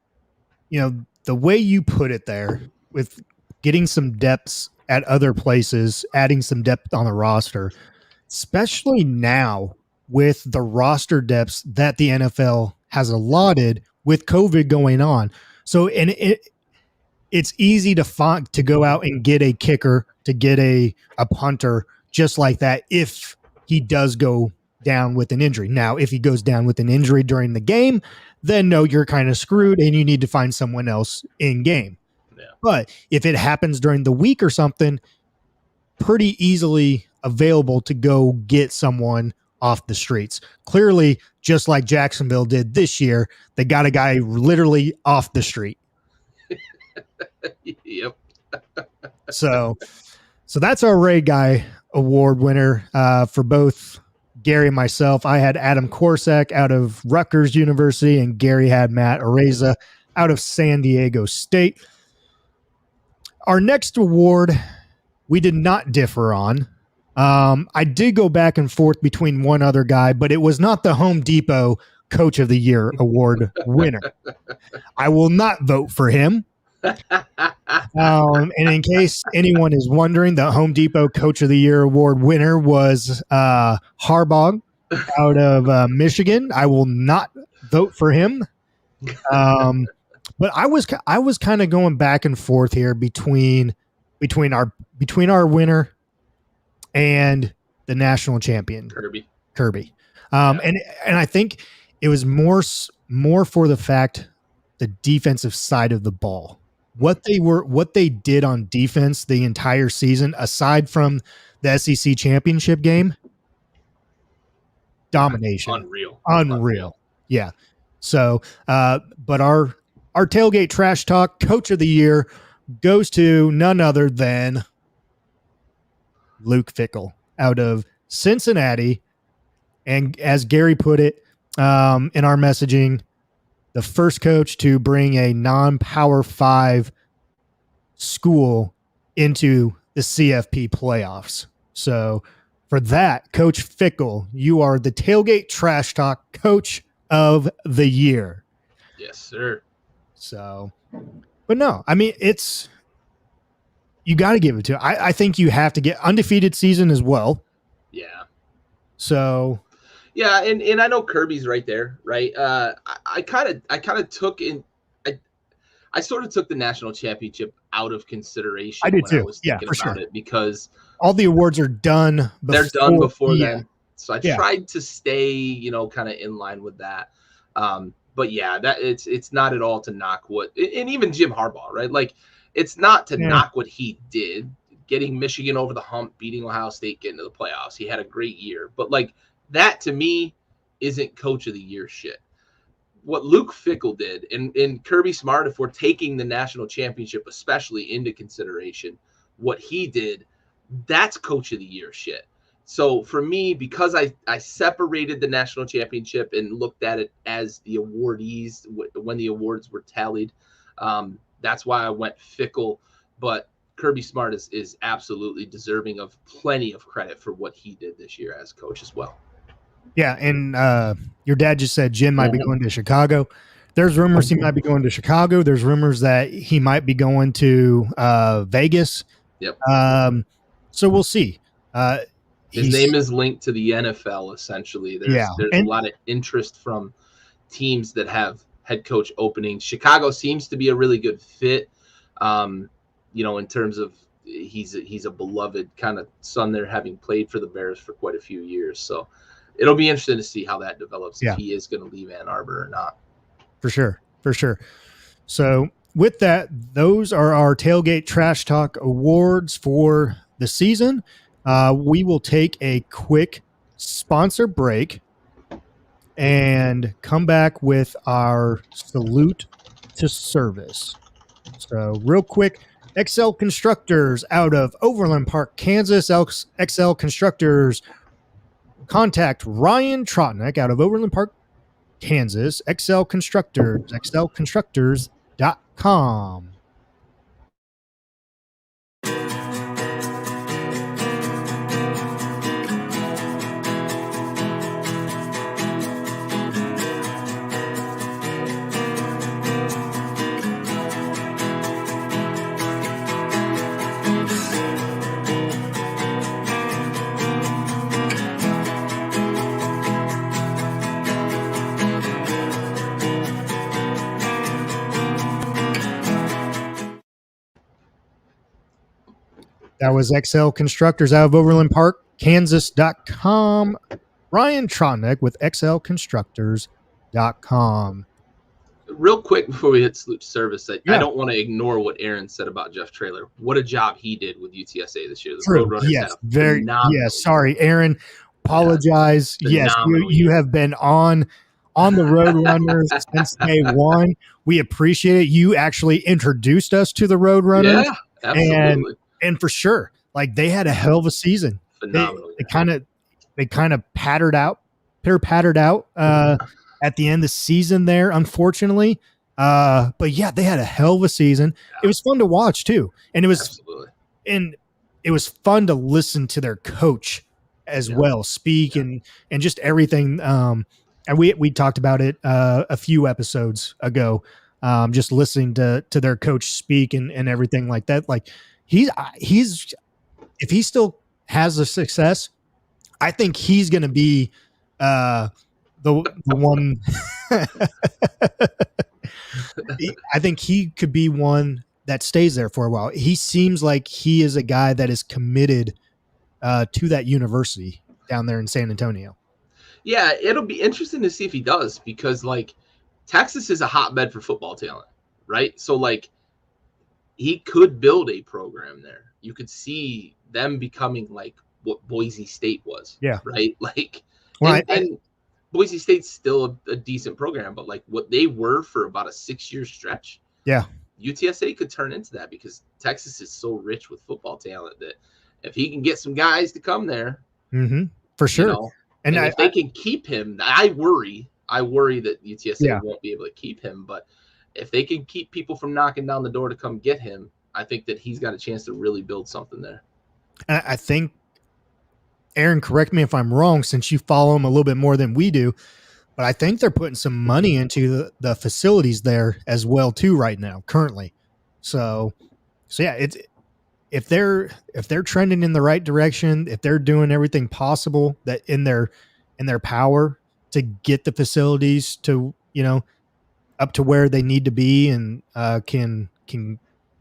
the way you put it there with getting some depths at other places, adding some depth on the roster, especially now with the roster depths that the NFL has allotted with COVID going on. So, and it's easy to go out and get a kicker, to get a punter just like that if he does go down with an injury. Now, if he goes down with an injury during the game, then no, you're kind of screwed and you need to find someone else in game. Yeah. But if it happens during the week or something, pretty easily available to go get someone off the streets. Clearly, just like Jacksonville did this year, they got a guy literally off the street. Yep. So that's our Ray Guy Award winner for both Gary and myself. I had Adam Korsak out of Rutgers University, and Gary had Matt Ariza out of San Diego State. Our next award, we did not differ on. I did go back and forth between one other guy, but it was not the Home Depot Coach of the Year Award winner. I will not vote for him. And in case anyone is wondering, the Home Depot Coach of the Year Award winner was Harbaugh out of Michigan. I will not vote for him. But I was kind of going back and forth here between our winner and the national champion Kirby. And I think it was more for the fact the defensive side of the ball. What they did on defense the entire season, aside from the SEC championship game, domination. Unreal. Yeah. So, but our Tailgate Trash Talk Coach of the Year goes to none other than Luke Fickell out of Cincinnati. And as Gary put it in our messaging, the first coach to bring a non-Power 5 school into the CFP playoffs. So for that, Coach Fickell, you are the Tailgate Trash Talk Coach of the Year. Yes, sir. So, but no, I mean, you got to give it to. I think you have to get undefeated season as well. Yeah. So. Yeah, and I know Kirby's right there, right? I kind of took in. I sort of took the national championship out of consideration I did when I too. was Yeah, thinking for about sure. it, because All the awards are done they're done before. before Yeah, then. So I yeah. tried to stay, kind of in line with that. But yeah, that it's not at all to knock what, and even Jim Harbaugh, right? Like, it's not to Yeah. knock what he did, getting Michigan over the hump, beating Ohio State, getting to the playoffs. He had a great year, but like, that to me isn't coach of the year shit. What Luke Fickell did, and Kirby Smart, if we're taking the national championship especially into consideration, what he did, that's coach of the year shit. So for me, because I separated the national championship and looked at it as the awardees when the awards were tallied, that's why I went Fickell. But Kirby Smart is absolutely deserving of plenty of credit for what he did this year as coach as well. Yeah, and your dad just said Jim might be Mhm. going to Chicago. There's rumors he might be going to Chicago. There's rumors that he might be going to Vegas. Yep. So we'll see. His name is linked to the NFL essentially. Yeah, There's a and lot of interest from teams that have head coach openings. Chicago seems to be a really good fit. In terms of he's a beloved kind of son there, having played for the Bears for quite a few years. So it'll be interesting to see how that develops, if he is going to leave Ann Arbor or not. For sure. For sure. So with that, those are our Tailgate Trash Talk awards for the season. We will take a quick sponsor break and come back with our salute to service. So real quick, XL Constructors out of Overland Park, Kansas. XL Constructors, contact Ryan Trotnick out of Overland Park, Kansas. XL Constructors, xlconstructors.com. That was XL Constructors out of Overland Park, Kansas.com. Ryan Trotnick with xlconstructors.com. Real quick before we hit salute to service, I don't want to ignore what Aaron said about Jeff Traylor. What a job he did with UTSA this year. The Roadrunners had a phenomenal Sorry, Aaron. Apologize. Yes, you have been on the Roadrunners since day one. We appreciate it. You actually introduced us to the Roadrunners. Yeah, absolutely. And for sure, like, they had a hell of a season. Phenomenal. They kind of pattered out at the end of the season there, unfortunately. But yeah, they had a hell of a season. Yeah. It was fun to watch too, and it was fun to listen to their coach as well speak and just everything. And we talked about it a few episodes ago. Just listening to their coach speak and everything like that. Like, he's if he still has the success, I think he's going to be the one. I think he could be one that stays there for a while. He seems like he is a guy that is committed to that university down there in San Antonio. Yeah, it'll be interesting to see if he does, because like Texas is a hotbed for football talent, right? So like he could build a program there. You could see them becoming like what Boise State was. Yeah. Right. Like, and Boise State's still a decent program, but like what they were for about a 6-year stretch. Yeah. UTSA could turn into that, because Texas is so rich with football talent that if he can get some guys to come there, for sure. And if they can keep him, I worry that UTSA won't be able to keep him. But if they can keep people from knocking down the door to come get him, I think that he's got a chance to really build something there. I think, Aaron, correct me if I'm wrong, since you follow him a little bit more than we do, but I think they're putting some money into the facilities there as well too right now, currently. So yeah, it's if they're trending in the right direction, if they're doing everything possible that in their power to get the facilities to up to where they need to be and can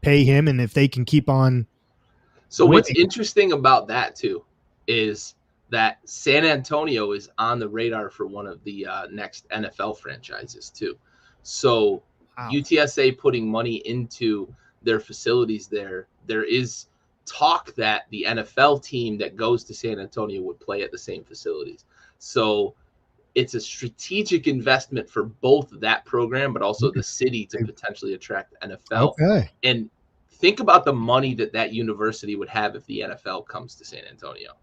pay him, and if they can keep on So what's winning. interesting about that too is that San Antonio is on the radar for one of the next NFL franchises too. So Wow. UTSA putting money into their facilities there. There is talk that the NFL team that goes to San Antonio would play at the same facilities. So it's a strategic investment for both that program, but also the city to potentially attract the NFL. Okay. And think about the money that that university would have if the NFL comes to San Antonio.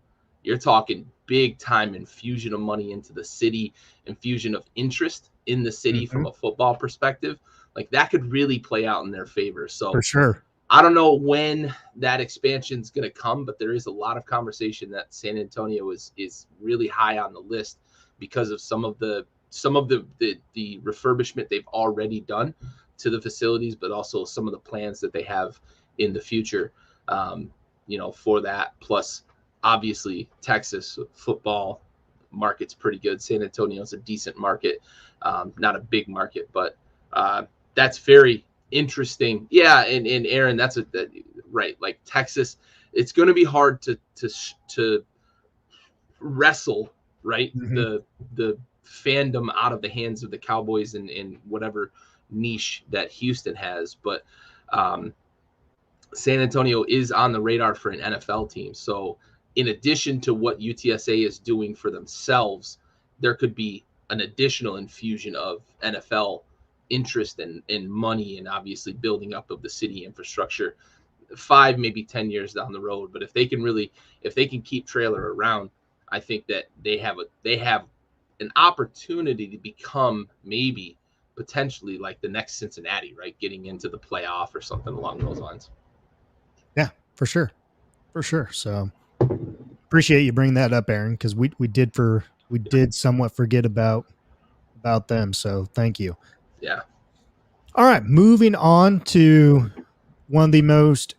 You're talking big time infusion of money into the city, infusion of interest in the city from a football perspective. Like that could really play out in their favor. So For sure. I don't know when that expansion is going to come, but there is a lot of conversation that San Antonio is really high on the list because of some of the refurbishment they've already done to the facilities, but also some of the plans that they have in the future, for that. Plus, obviously, Texas football market's pretty good. San Antonio's a decent market, not a big market, but that's very interesting. Yeah, and Aaron, that's right. Like Texas, it's going to be hard to wrestle right the fandom out of the hands of the Cowboys and whatever niche that Houston has, but San Antonio is on the radar for an NFL team. So in addition to what UTSA is doing for themselves, there could be an additional infusion of NFL interest and money and obviously building up of the city infrastructure 5, maybe 10 years down the road. But if they can keep Trailer around, I think that they have an opportunity to become maybe potentially like the next Cincinnati, right? Getting into the playoff or something along those lines. Yeah, for sure. For sure. So appreciate you bringing that up, Aaron, because we did somewhat forget about them. So thank you. Yeah. All right, moving on to one of the most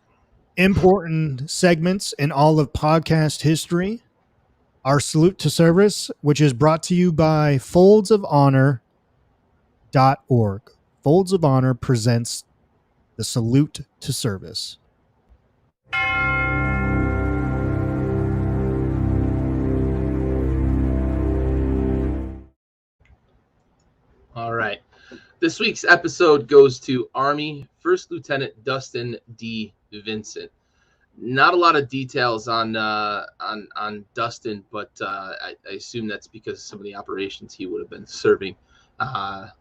important segments in all of podcast history, our salute to service, which is brought to you by foldsofhonor.org. Folds of Honor presents the salute to service. All right. This week's episode goes to Army First Lieutenant Dustin D. Vincent. Not a lot of details on Dustin, but I assume that's because of some of the operations he would have been serving in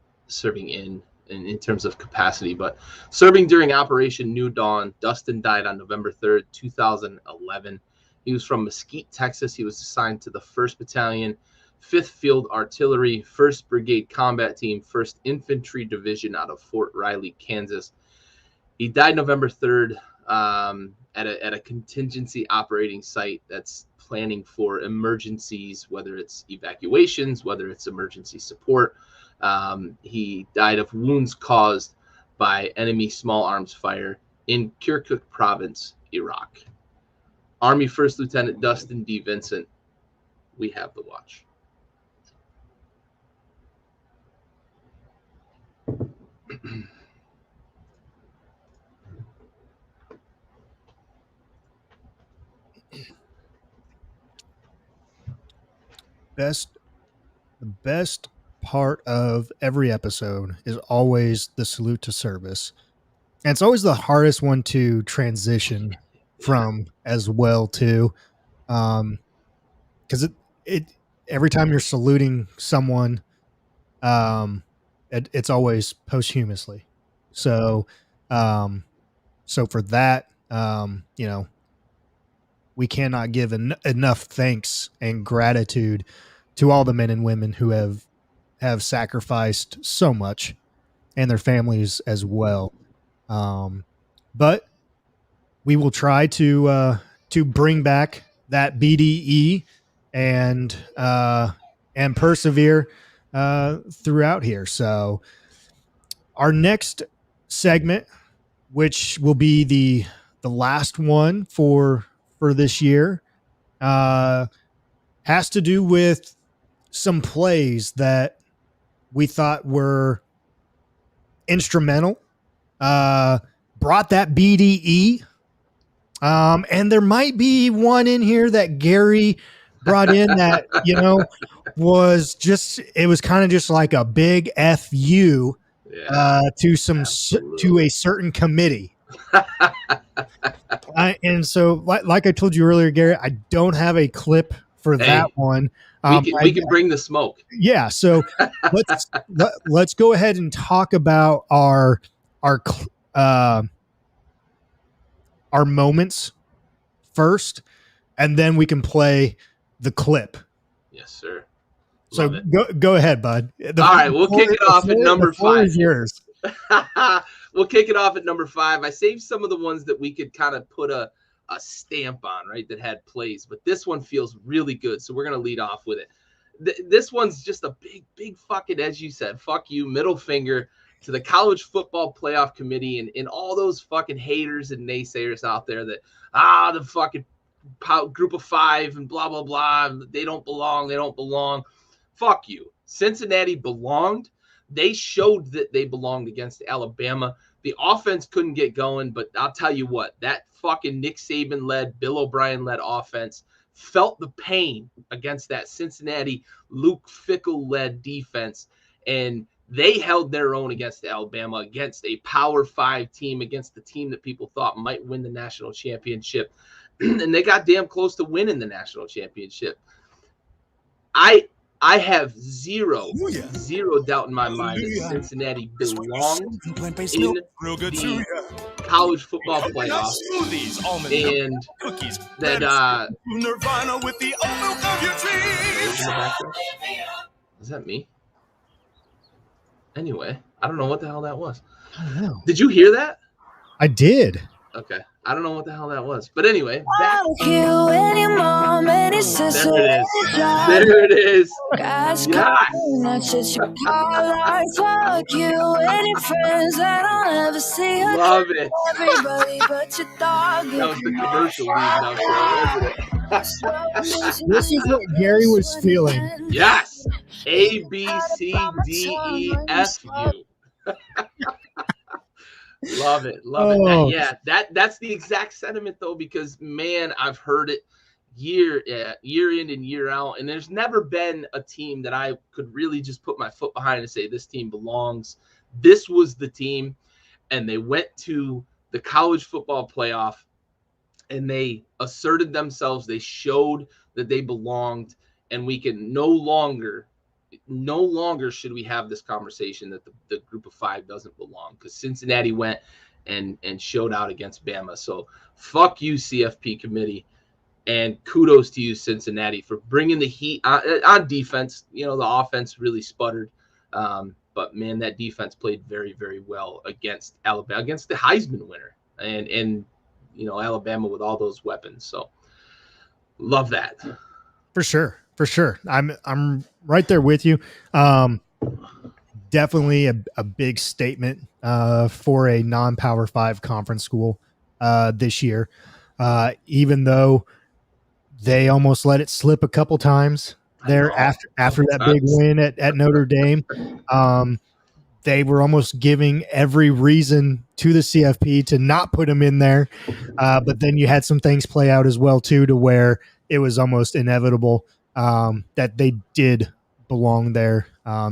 terms of capacity. But serving during Operation New Dawn, Dustin died on November 3rd, 2011. He was from Mesquite, Texas. He was assigned to the 1st Battalion, 5th Field Artillery, 1st Brigade Combat Team, 1st Infantry Division out of Fort Riley, Kansas. He died November 3rd at a contingency operating site that's planning for emergencies, whether it's evacuations, whether it's emergency support. He died of wounds caused by enemy small arms fire in Kirkuk Province, Iraq. Army First Lieutenant Dustin D. Vincent, we have the watch. The best part of every episode is always the salute to service. And it's always the hardest one to transition from as well too. Because it every time you're saluting someone, it's always posthumously. So so for that, we cannot give enough thanks and gratitude to all the men and women who have sacrificed so much, and their families as well. But we will try to bring back that BDE and persevere throughout here. So our next segment, which will be the last one for this year, has to do with some plays that we thought were instrumental, brought that BDE. And there might be one in here that Gary brought in that, was kind of just like a big FU to a certain committee. And so like I told you earlier, Gary, I don't have a clip for that one. We can bring the smoke. Yeah. So let's go ahead and talk about our moments first, and then we can play the clip. Yes, sir. So go ahead, bud. All right, we'll kick it off at number 5. Is yours. We'll kick it off at number 5. I saved some of the ones that we could kind of put a stamp on, right, that had plays, but this one feels really good, so we're going to lead off with it. This one's just a big fucking, as you said, fuck you, middle finger to the College Football Playoff Committee and all those fucking haters and naysayers out there that, the fucking group of 5 and blah, blah, blah, they don't belong. Fuck you. Cincinnati belonged. They showed that they belonged against Alabama. The offense couldn't get going, but I'll tell you what, that fucking Nick Saban-led, Bill O'Brien-led offense felt the pain against that Cincinnati Luke Fickell-led defense, and they held their own against Alabama, against a Power 5 team, against the team that people thought might win the national championship, and they got damn close to winning the national championship. I have zero doubt in my mind that Cincinnati belonged in the college football playoffs, and that Nirvana with the milk of your dreams. Is that me? Anyway, I don't know what the hell that was. I don't know. Did you hear that? I did. Okay. I don't know what the hell that was. But anyway. There it is. Yes. Love it. That was the commercial leading up to it. This is what Gary was feeling. Yes. A, B, C, D, E, F, U. Love it. That's the exact sentiment though, because man, I've heard it year in and year out, and there's never been a team that I could really just put my foot behind and say this team belongs. This was the team, and they went to the college football playoff and they asserted themselves. They showed that they belonged, and we can no longer should we have this conversation that the group of 5 doesn't belong, because Cincinnati went and showed out against Bama. So fuck you, CFP committee, and kudos to you, Cincinnati, for bringing the heat on defense. The offense really sputtered, but man, that defense played very, very well against Alabama, against the Heisman winner, and Alabama with all those weapons. So love that. For sure. I'm right there with you. Definitely a big statement for a non-Power 5 conference school this year, even though they almost let it slip a couple times there after that big win at Notre Dame. They were almost giving every reason to the CFP to not put them in there, but then you had some things play out as well too, to where it was almost inevitable that they did belong there.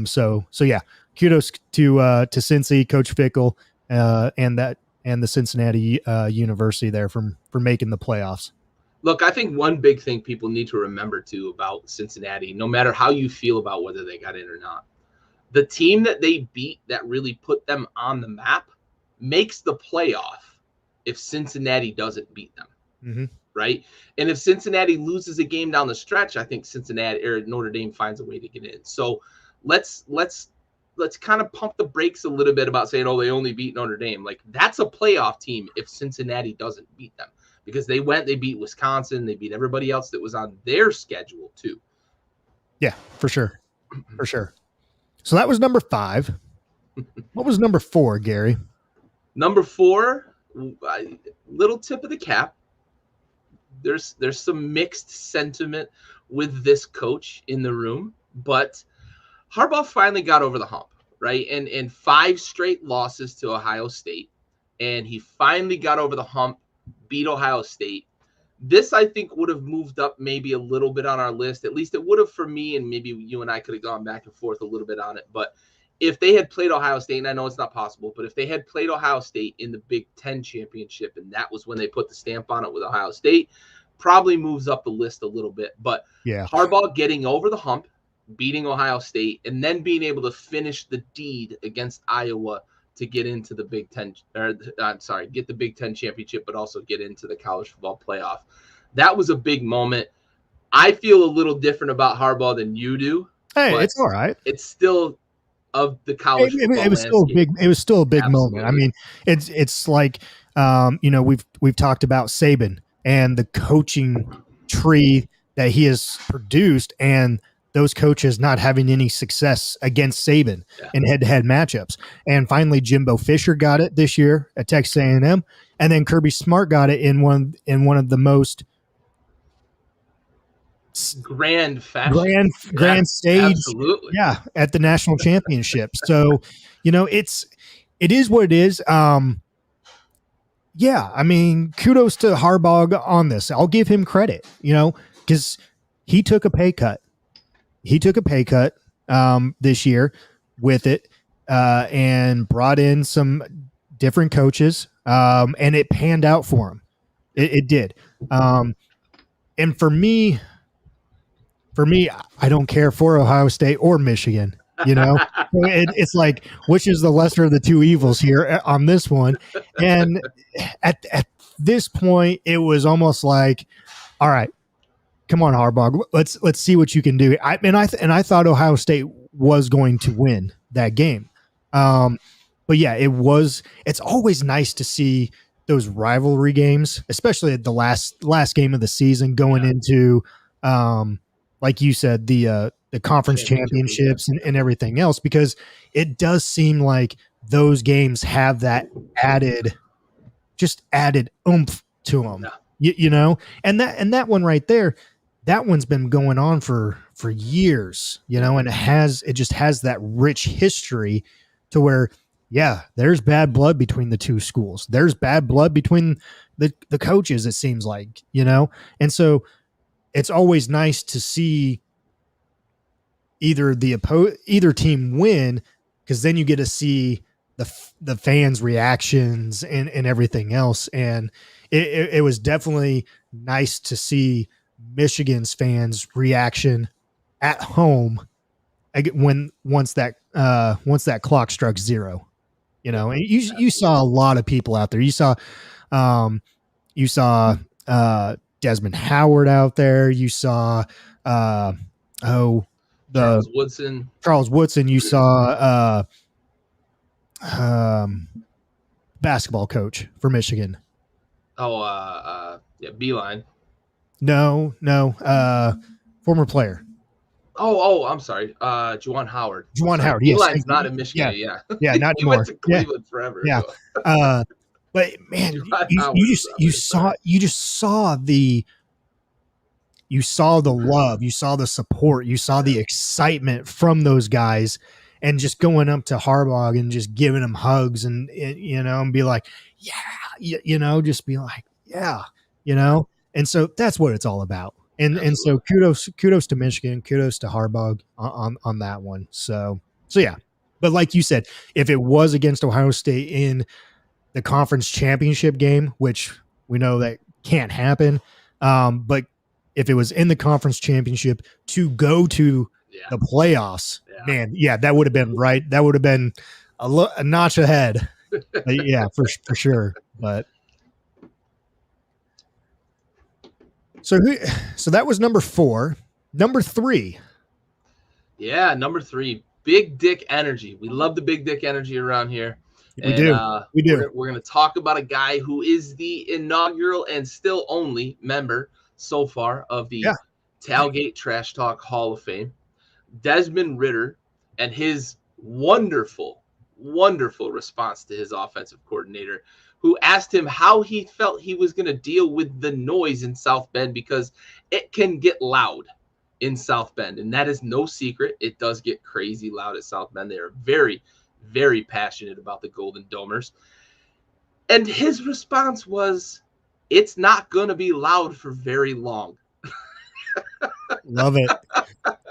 So yeah, kudos to Cincy, Coach Fickell, and the Cincinnati University there for making the playoffs. Look, I think one big thing people need to remember too about Cincinnati, no matter how you feel about whether they got in or not, the team that they beat that really put them on the map makes the playoff if Cincinnati doesn't beat them. Mm-hmm. Right. And if Cincinnati loses a game down the stretch, I think Cincinnati or Notre Dame finds a way to get in. So let's kind of pump the brakes a little bit about saying, oh, they only beat Notre Dame. Like, that's a playoff team if Cincinnati doesn't beat them, because they beat Wisconsin. They beat everybody else that was on their schedule too. Yeah, for sure. For sure. So that was number 5. What was number 4, Gary? Number 4, little tip of the cap. There's some mixed sentiment with this coach in the room, but Harbaugh finally got over the hump, right? And 5 straight losses to Ohio State. And he finally got over the hump, beat Ohio State. This, I think, would have moved up maybe a little bit on our list. At least it would have for me, and maybe you and I could have gone back and forth a little bit on it. But if they had played Ohio State, and I know it's not possible, but if they had played Ohio State in the Big Ten championship, and that was when they put the stamp on it with Ohio State, probably moves up the list a little bit. But Yeah. Harbaugh getting over the hump, beating Ohio State, and then being able to finish the deed against Iowa to get into the Big Ten, get the Big Ten championship, but also get into the college football playoff. That was a big moment. I feel a little different about Harbaugh than you do. Hey, it's all right. It's still of the college football it was landscape. still a big. It was still a big Absolutely. moment. I mean, it's like we've talked about Saban and the coaching tree that he has produced, and those coaches not having any success against Saban in head-to-head matchups. And finally, Jimbo Fisher got it this year at Texas A&M, and then Kirby Smart got it in one of the most grand fashion, grand stage, absolutely, at the national championship. So, it is what it is. I mean, kudos to Harbaugh on this. I'll give him credit, because he took a pay cut. This year with it, and brought in some different coaches, and it panned out for him. It did. And for me, I don't care for Ohio State or Michigan. It's like, which is the lesser of the two evils here on this one. And at this point, it was almost like, all right, come on, Harbaugh. Let's see what you can do. I thought Ohio State was going to win that game. But yeah, it's always nice to see those rivalry games, especially at the last game of the season going into, like you said, the conference championships and everything else, because it does seem like those games have that added oomph to them, and that one right there, that one's been going on for years, and it just has that rich history to where, there's bad blood between the two schools. There's bad blood between the coaches, it seems like, and so it's always nice to see either team win, because then you get to see the fans' reactions and everything else. And it was definitely nice to see Michigan's fans' reaction at home once that clock struck zero, and you saw a lot of people out there. You saw Desmond Howard out there. You saw Charles Woodson. You saw basketball coach for Michigan. Beeline. No, former player. I'm sorry. Juwan Howard. Howard. Beeline's not in Michigan. Yeah, not he anymore. went to Cleveland forever. Yeah. But man, you just saw the love, you saw the support, you saw the excitement from those guys, and just going up to Harbaugh and just giving him hugs and and be like, just be like, and so that's what it's all about. And so kudos to Michigan, kudos to Harbaugh on that one. So yeah. But like you said, if it was against Ohio State in the conference championship game, which we know that can't happen, but if it was in the conference championship to go to the playoffs, man, that would have been right. That would have been a notch ahead. for sure. But so that was number 4. Number 3. Yeah, number 3, big dick energy. We love the big dick energy around here. We do. We're going to talk about a guy who is the inaugural and still only member so far of the Tailgate Trash Talk Hall of Fame, Desmond Ridder, and his wonderful response to his offensive coordinator, who asked him how he felt he was going to deal with the noise in South Bend, because it can get loud. in South Bend. And that is no secret. It does get crazy loud at South Bend. They are very, very passionate about the Golden Domers. And his response was, it's not going to be loud for very long. Love it.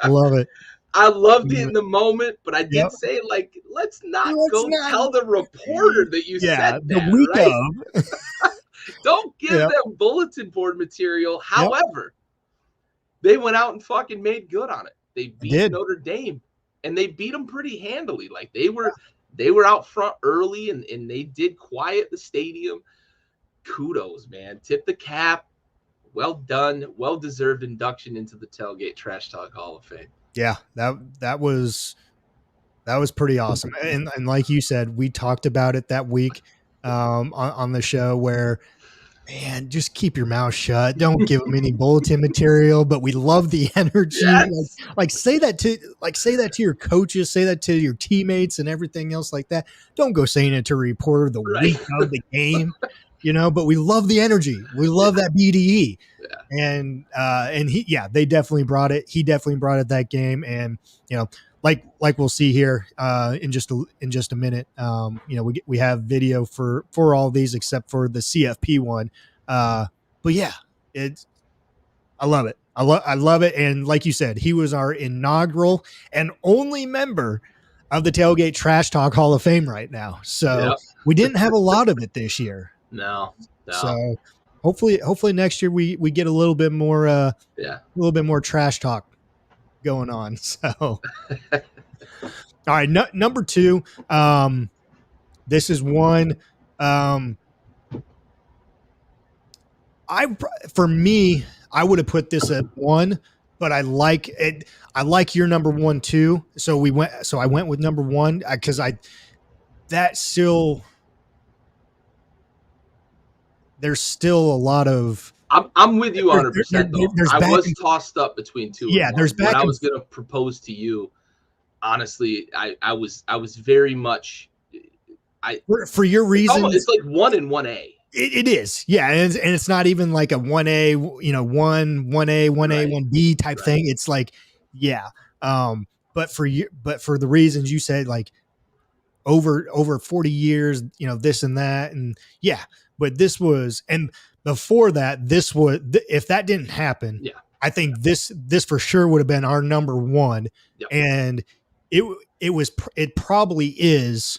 Love it. I loved it in the moment, but I did Yep. say, like, let's not Let's go not- tell the reporter that you said the that, week right? of. Don't give Yep. them bulletin board material. However, they went out and fucking made good on it. They beat Notre Dame, and they beat them pretty handily. Like they were out front early, and they did quiet the stadium. Kudos, man. Tip the cap. Well done. Well-deserved induction into the Tailgate Trash Talk Hall of Fame. Yeah, that was pretty awesome. And like you said, we talked about it that week on the show where, man, just keep your mouth shut. Don't give them any bulletin material, but we love the energy. Yes. Like say that to your coaches, say that to your teammates and everything else like that. Don't go saying it to a reporter the week of the game, but we love the energy. We love that BDE. Yeah. And they definitely brought it. He definitely brought it that game. And, like we'll see here in just a minute. We have video for all these except for the CFP one. But yeah, I love it. I love it. And like you said, he was our inaugural and only member of the Tailgate Trash Talk Hall of Fame right now. So we didn't have a lot of it this year. No. So hopefully next year we get a little bit more a little bit more trash talk going on. So all right, number 2. This is one I would have put this at 1, but I like it. I like your number 1 too. So I went with number 1 because there's still a lot of. I'm with you 100%. Though I was tossed up between 2. Yeah, there's back. When I was going to propose to you, honestly, I was very much. For your reasons, it's like 1 and 1A. It is, yeah, and it's not even like a 1A, 1A, 1B type thing. It's like, yeah, but for the reasons you said, like over 40 years, this and that, and yeah, but this was, and before that, this was, if that didn't happen, I think this for sure would have been our number 1, and it probably is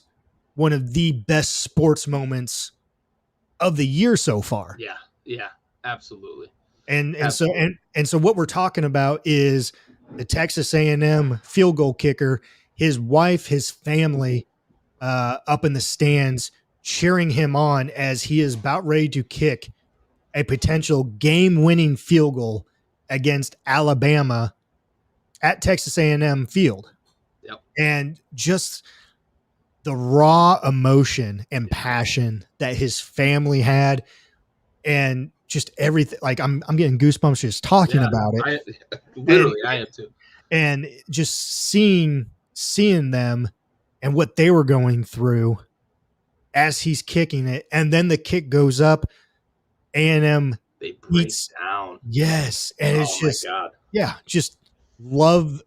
one of the best sports moments of the year so far. Yeah, absolutely. And so what we're talking about is the Texas A&M field goal kicker, his wife, his family, up in the stands cheering him on as he is about ready to kick a potential game-winning field goal against Alabama at Texas A&M field. And just the raw emotion and passion that his family had, and just everything. Like I'm getting goosebumps just talking about it. I am too. And just seeing them and what they were going through as he's kicking it, and then the kick goes up, A&M they break down. Yes, and it's just just love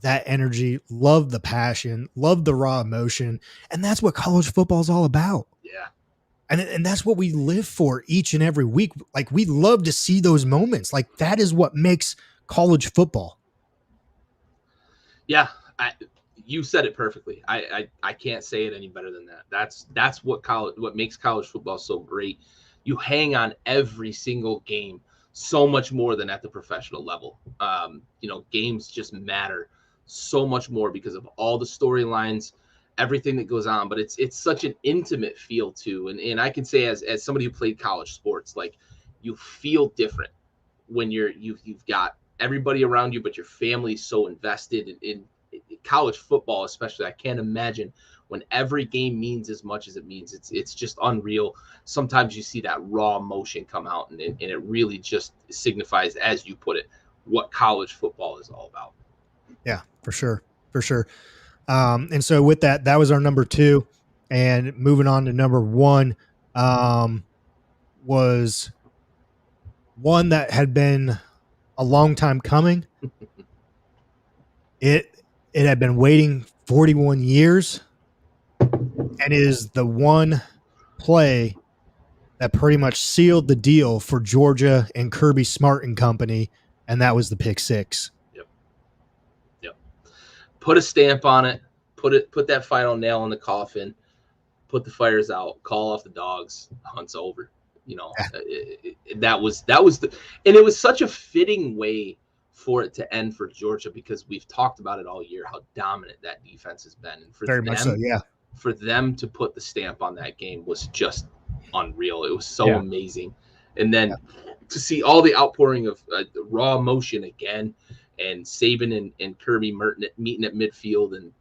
that energy, love the passion, love the raw emotion. And that's what college football is all about. Yeah. And that's what we live for each and every week. Like, we love to see those moments. Like, that is what makes college football. Yeah. You said it perfectly. I can't say it any better than that. That's what makes college football so great. You hang on every single game so much more than at the professional level. Games just matter so much more because of all the storylines, everything that goes on. But it's such an intimate feel too. And I can say as somebody who played college sports, like, you feel different when you've got everybody around you, but your family's so invested in college football, especially. I can't imagine when every game means as much as it means. It's just unreal. Sometimes you see that raw emotion come out, and it really just signifies, as you put it, what college football is all about. Yeah, for sure. And so with that was our number 2, and moving on to number 1, was one that had been a long time coming. It had been waiting 41 years and is the one play that pretty much sealed the deal for Georgia and Kirby Smart and company, and that was the pick six. Yep. Put a stamp on it. Put that final nail in the coffin. Put the fires out. Call off the dogs. Hunt's over. That was and it was such a fitting way for it to end for Georgia, because we've talked about it all year how dominant that defense has been, and for Very much so, yeah. For them to put the stamp on that game was just unreal. It was so amazing. And then to see all the outpouring of raw emotion again, and Saban and Kirby meeting at midfield, and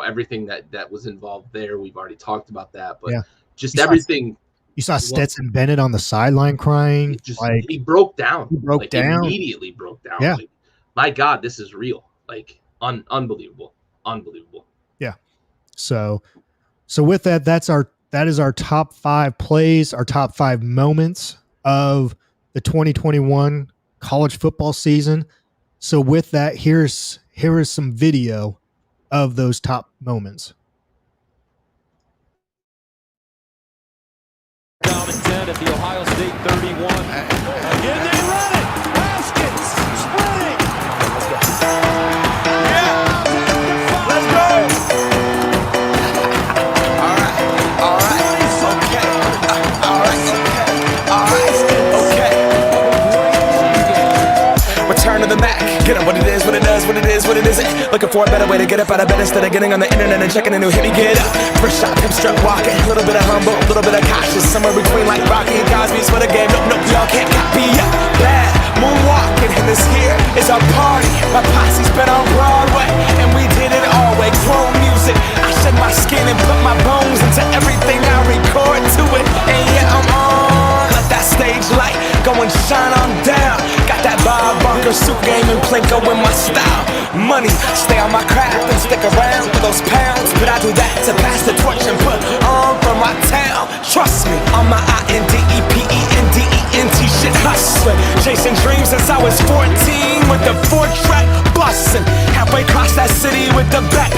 everything that was involved there. We've already talked about that, but just everything. You saw Stetson Bennett on the sideline crying. He broke down. Immediately broke down. Yeah. Like, my God, this is real. Like unbelievable. Yeah. So with that, that is our top 5 plays, our top 5 moments of the 2021 college football season. So with that, here is some video of those top moments. Down and 10 at the Ohio State 31. Again, they run it. Haskins spreading. Let's go. Yeah. Let's go. All right. Okay. All right. Return to the Mac. Get up what it is, what it does, what it is, what it isn't. Looking for a better way to get up out of bed instead of getting on the internet and checking a new hit. Me get up. First shot, hip strut walking. A little bit of humble, a little bit of cautious. Somewhere between like Rocky and Cosby's for the game. Nope, y'all can't copy up. Bad moonwalking, and this here is our party. My posse's been on Broadway, and we did it all way. Grown music. I shed my skin and put my bones into everything I record to it. And yeah, I'm on. Let that stage light go and shine on down. Got that Bob Barker suit game and Plinko in my style. Money, stay on my craft and stick around for those pounds. But I do that to pass the torch and put on for my town. Trust me, on my INDEPENDENT shit hustling. Chasing dreams since I was 14 with the 4-track bustin'. Halfway across that city with the back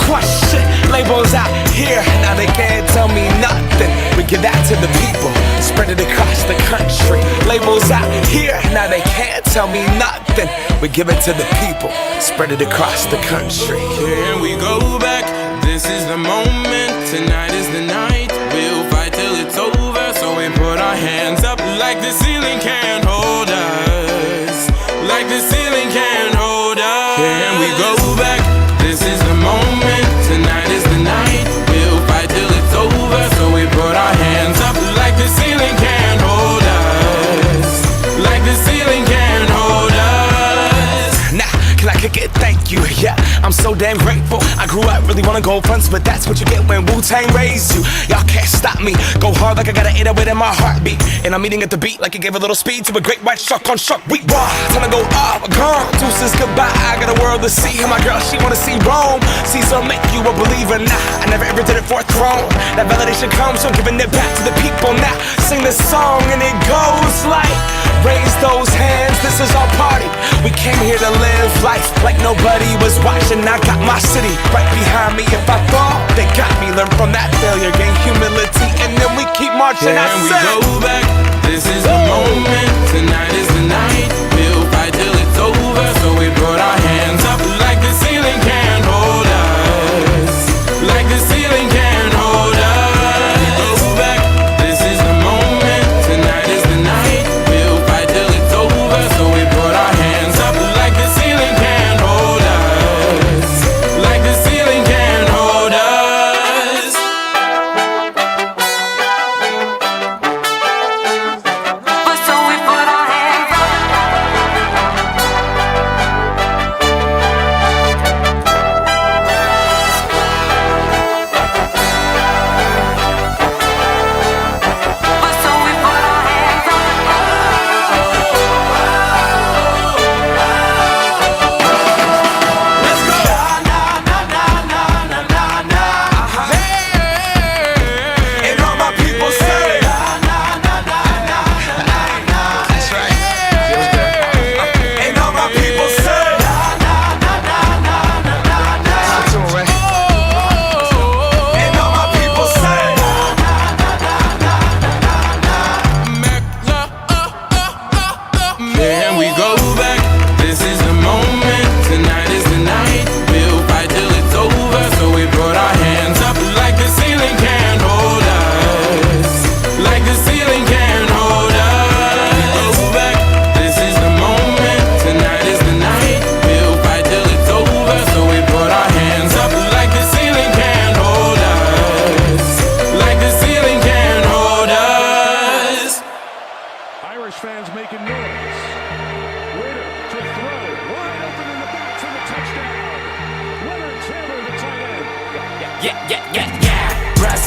question. Labels out here, now they can't tell me nothing. We give that to the people, spread it across the country. Labels out here, now they can't tell me nothing. We give it to the people, spread it across the country. Can we go back? This is the moment, tonight is the night. We'll fight till it's over, so we put our hands up like the ceiling can't hold us. Like the ceiling can't hold us. Can we go back? This is the moment, tonight is the night. We'll fight till it's over, so we put our hands up like the ceiling can't hold us. Like the ceiling can't hold us. Nah, can I kick it? Thank you, yeah, I'm so damn grateful. I grew up really wanna go fronts, but that's what you get when Wu-Tang raised you. Y'all can't stop me, go hard like I got an 808 in my heartbeat. And I'm eating at the beat like it gave a little speed to a great white shark on Shark Week. Raw, time to go off, gone, deuces goodbye. I got a world to see, and my girl, she wanna see Rome. Caesar make you a believer, nah, I never ever did it for a throne. That validation comes from giving it back to the people. Now, sing this song and it goes like, raise those hands, this is our party. We came here to live life like nobody was watching. I got my city right behind me. If I fall, they got me. Learn from that failure, gain humility, and then we keep marching. Can we go back? This is the moment, tonight is the night. We'll fight till it's over, so we put our hands up like the ceiling can't hold us. Like the ceiling can't hold us. Go back, this is the moment, tonight is the night. We'll fight till it's over, so we put our hands up like the ceiling can't hold us. Like the ceiling can't hold us. So we put our hands up.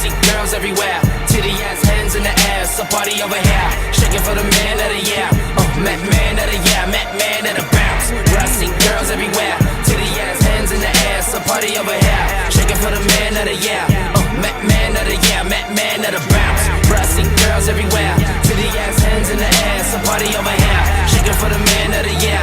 see girls everywhere. Titty ass, hands in the air. So party over here. Shaking for the man of the year. Man of the year. Man of the bounce. Where I see girls everywhere. Titty ass, hands in the air. So party over here. Shaking for the man of the year. Man of the year. Man of the bounce. Where I see girls everywhere. Titty ass, hands in the air. So party over here. Shaking for the man of the year.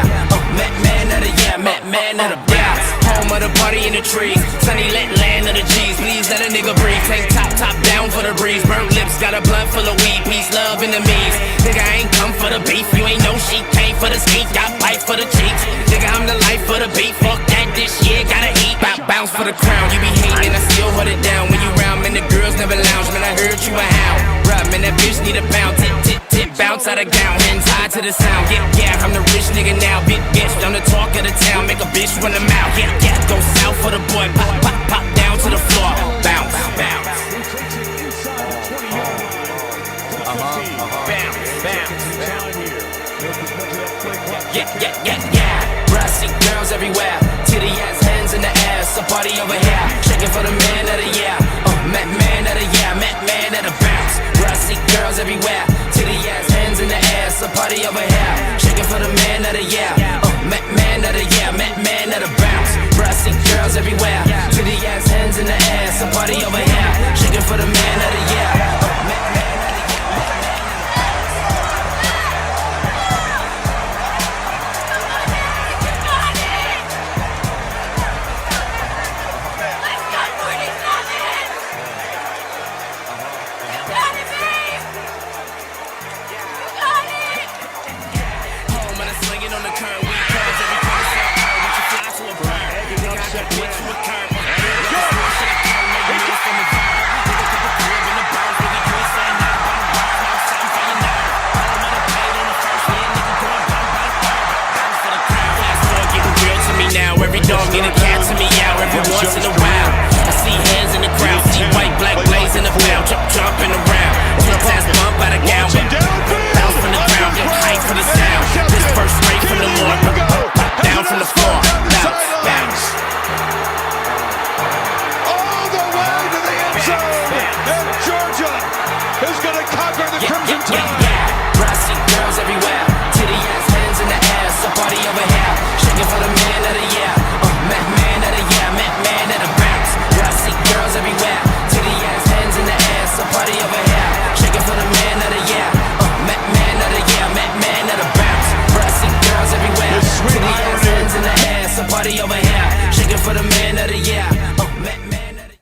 Man of the year. Man of the bounce. Home of the party in the trees. Sunny lit land of the G's. Please let a nigga breathe. Tank top down for the breeze. Burnt lips, got a blunt full of weed. Peace, love, and the means. Nigga, I ain't come for the beef. You ain't no sheep. Came for the skeet. Got pipe for the cheeks. Nigga, I'm the life for the beat. Fuck that, this shit gotta eat. Bounce for the crown. You be hating, I still hold it down. When you round, man, the girls never lounge. Man, I heard you a hound. Rub, man, that bitch need a pound. Tip, bounce out of gown. Hands high to the sound. Yeah, I'm the rich nigga now. Big bitch, I'm the talk of the town. Make a bitch run the mouth. Yeah, go south for the boy. Pop down to the floor. Bounce. Bounce. Yeah. Where I see girls everywhere. Titty ass, hands in the air. So party over here. Shaking for the man of the year. Man of the year. Man of the bounce. Where I see girls everywhere. Titty ass, hands in the air. So party over here. Shaking for the man of the year. Man of the year. Man of the bounce. Where I see girls everywhere. Titty ass, hands in the air. So party over here. Shaking for the man of the year. Get a cat to me out every once in a while. I see hands in the crowd, see white, black blaze in the foul, jumping around. Jump ass bump out of gown, bounce from the ground, get hype for the sound. This first straight from the morning, pop down from the floor, bounce. All the way to the end zone, and Georgia is going to conquer the Crimson Tide. Where I see girls everywhere, titty ass, hands in the air, so party over here, shaking for the man of the year. Man of the year, man of the bounce. Where I see girls everywhere, titty ass, hands in the air, so party over here, shaking for the man of the year. Man of the year, man of the bounce. Where I see girls everywhere, titty ass, hands in the air, so party over here, shaking for the man of the year. Man of the...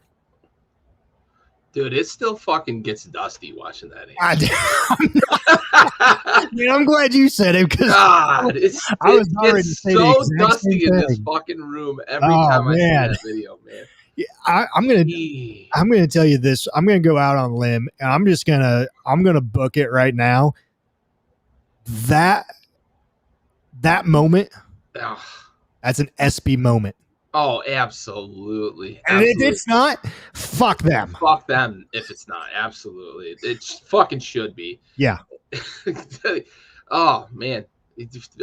Dude, it still fucking gets dusty watching that. I'm glad you said it because God, it gets so dusty in this thing. fucking room every time I see that video, man. Yeah, I'm gonna tell you this. I'm gonna go out on a limb, and I'm gonna book it right now. That moment, that's an SB moment. Oh, absolutely. And if it's not, fuck them. Fuck them if it's not. Absolutely. It fucking should be. Yeah. Oh, man.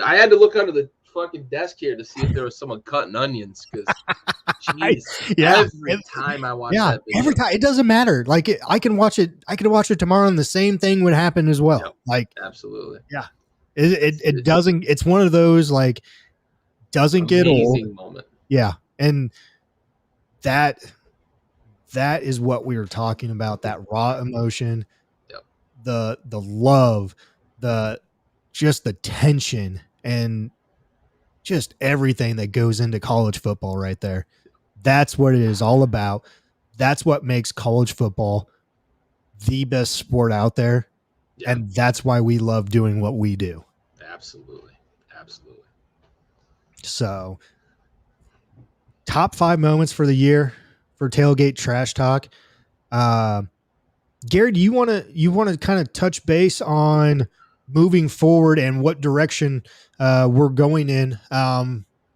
I had to look under the fucking desk here to see if there was someone cutting onions because, every time I watch that video. Every time. It doesn't matter. Like, I can watch it tomorrow and the same thing would happen as well. Yep. Like, absolutely. Yeah. It doesn't, it's one of those, like, doesn't get old. Moment. Yeah. And that is what we were talking about, that raw emotion, the love, just the tension and just everything that goes into college football right there. That's what it is all about. That's what makes college football the best sport out there. Yeah. And that's why we love doing what we do. Absolutely. Absolutely. So, top 5 moments for the year for Tailgate Trash Talk. Gary, do you want to kind of touch base on moving forward and what direction we're going in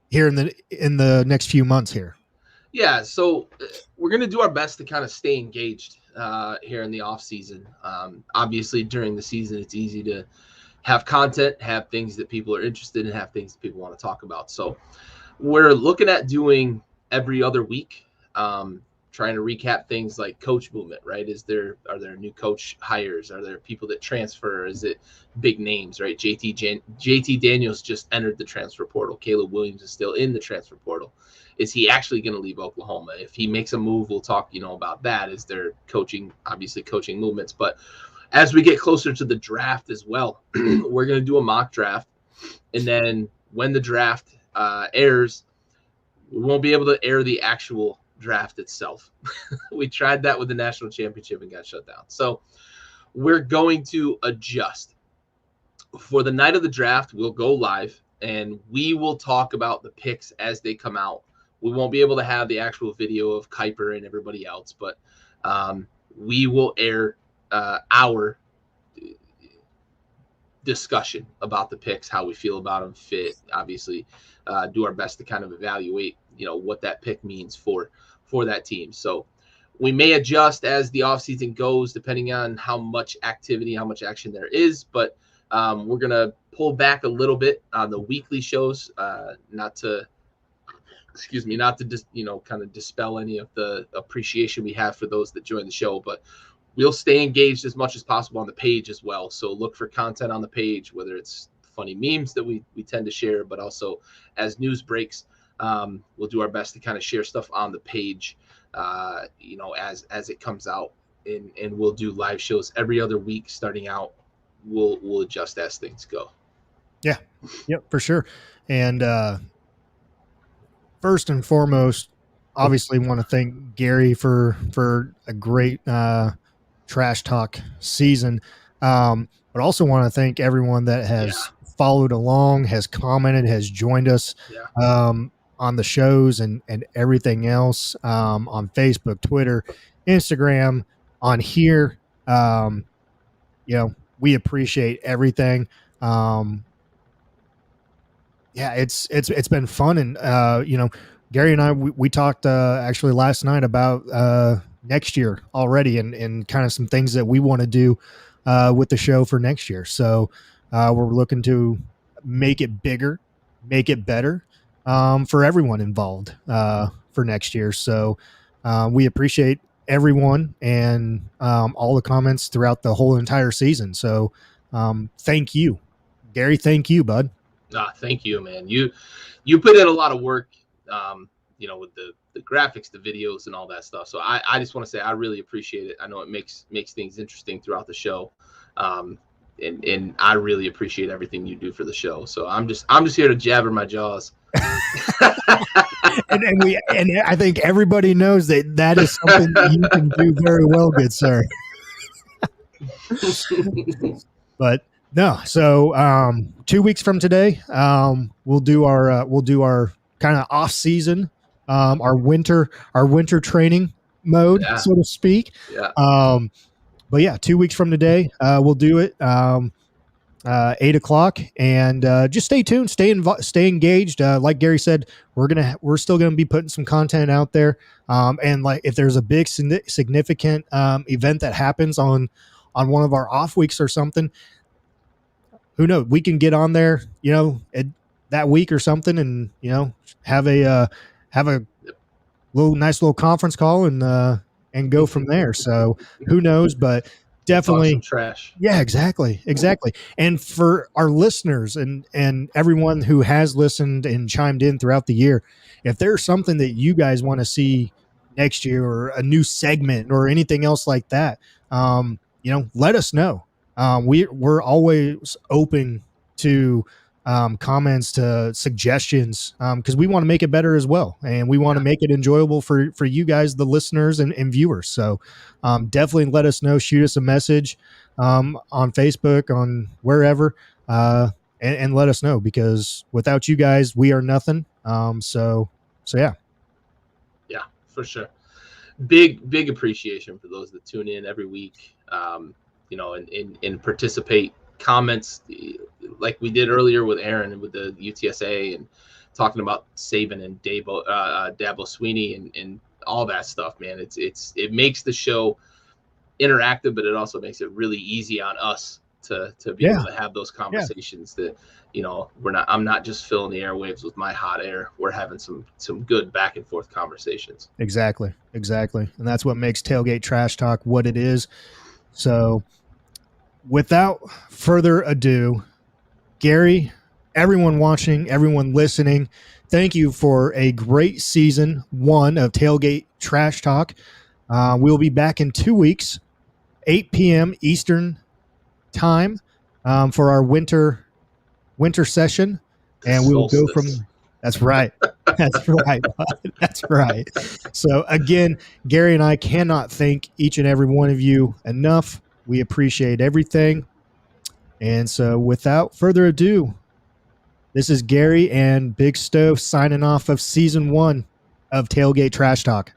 here in the next few months here? Yeah, so we're going to do our best to kind of stay engaged here in the off season. Obviously, during the season, it's easy to have content, have things that people are interested in, have things that people want to talk about. So we're looking at doing every other week. trying to recap things like coach movement, right? Are there new coach hires? Are there people that transfer? Is it big names, right? JT Daniels just entered the transfer portal. Caleb Williams is still in the transfer portal. Is he actually going to leave Oklahoma? If he makes a move, we'll talk, about that. Is there coaching movements? But as we get closer to the draft as well, we're going to do a mock draft. And then when the draft airs, we won't be able to air the actual draft itself. We tried that with the national championship and got shut down. So we're going to adjust. For the night of the draft, we'll go live and we will talk about the picks as they come out. We won't be able to have the actual video of Kuiper and everybody else, but we will air our discussion about the picks, how we feel about them, fit, obviously, do our best to kind of evaluate, what that pick means for that team. So we may adjust as the offseason goes, depending on how much activity, how much action there is, but we're going to pull back a little bit on the weekly shows, not to just, kind of dispel any of the appreciation we have for those that join the show, but we'll stay engaged as much as possible on the page as well. So look for content on the page, whether it's funny memes that we tend to share, but also as news breaks, we'll do our best to kind of share stuff on the page, as it comes out, and we'll do live shows every other week starting out. We'll adjust as things go. Yeah. Yep, for sure. And first and foremost, obviously want to thank Gary for a great trash talk season. But also want to thank everyone that has followed along, has commented, has joined us on the shows and everything else, on Facebook, Twitter, Instagram, on here. We appreciate everything. It's been fun. And, Gary and I, we talked actually last night about next year already and kind of some things that we want to do with the show for next year. So we're looking to make it bigger, make it better for everyone involved for next year. So we appreciate everyone and all the comments throughout the whole entire season. So thank you, Gary. Thank you, bud. Thank you, man. You put in a lot of work, with the graphics, the videos, and all that stuff. So I just want to say I really appreciate it. I know it makes things interesting throughout the show, and I really appreciate everything you do for the show. So I'm just here to jabber my jaws. and I think everybody knows that is something that you can do very well, good sir. But no, so 2 weeks from today, we'll do our kind of off season, our winter training mode, so to speak. Yeah. But yeah, 2 weeks from today, we'll do it. 8:00, and just stay tuned, stay engaged. Like Gary said, we're still gonna be putting some content out there. And like if there's a big significant event that happens on one of our off weeks or something, who knows? We can get on there, that week or something, and have a nice little conference call and go from there. So who knows? But definitely some trash. Yeah, exactly. And for our listeners and everyone who has listened and chimed in throughout the year, if there's something that you guys want to see next year or a new segment or anything else like that, let us know. We're always open to comments, to suggestions, because we want to make it better as well, and we want to make it enjoyable for you guys, the listeners and viewers. So definitely let us know, shoot us a message on Facebook, on wherever, and let us know, because without you guys, we are nothing. So yeah, for sure. Big appreciation for those that tune in every week, and participate, comments like we did earlier with Aaron and with the UTSA, and talking about Saban and Dabo Sweeney and all that stuff, man. It makes the show interactive, but it also makes it really easy on us to be able to have those conversations that, I'm not just filling the airwaves with my hot air. We're having some good back and forth conversations. Exactly. And that's what makes Tailgate Trash Talk what it is. So without further ado, Gary, everyone watching, everyone listening, thank you for a great season 1 of Tailgate Trash Talk. We'll be back in 2 weeks, 8 p.m. Eastern time, for our winter session, and we'll go from. That's right. That's right. That's right. So again, Gary and I cannot thank each and every one of you enough. We appreciate everything. And so without further ado, this is Gary and Big Stove signing off of season 1 of Tailgate Trash Talk.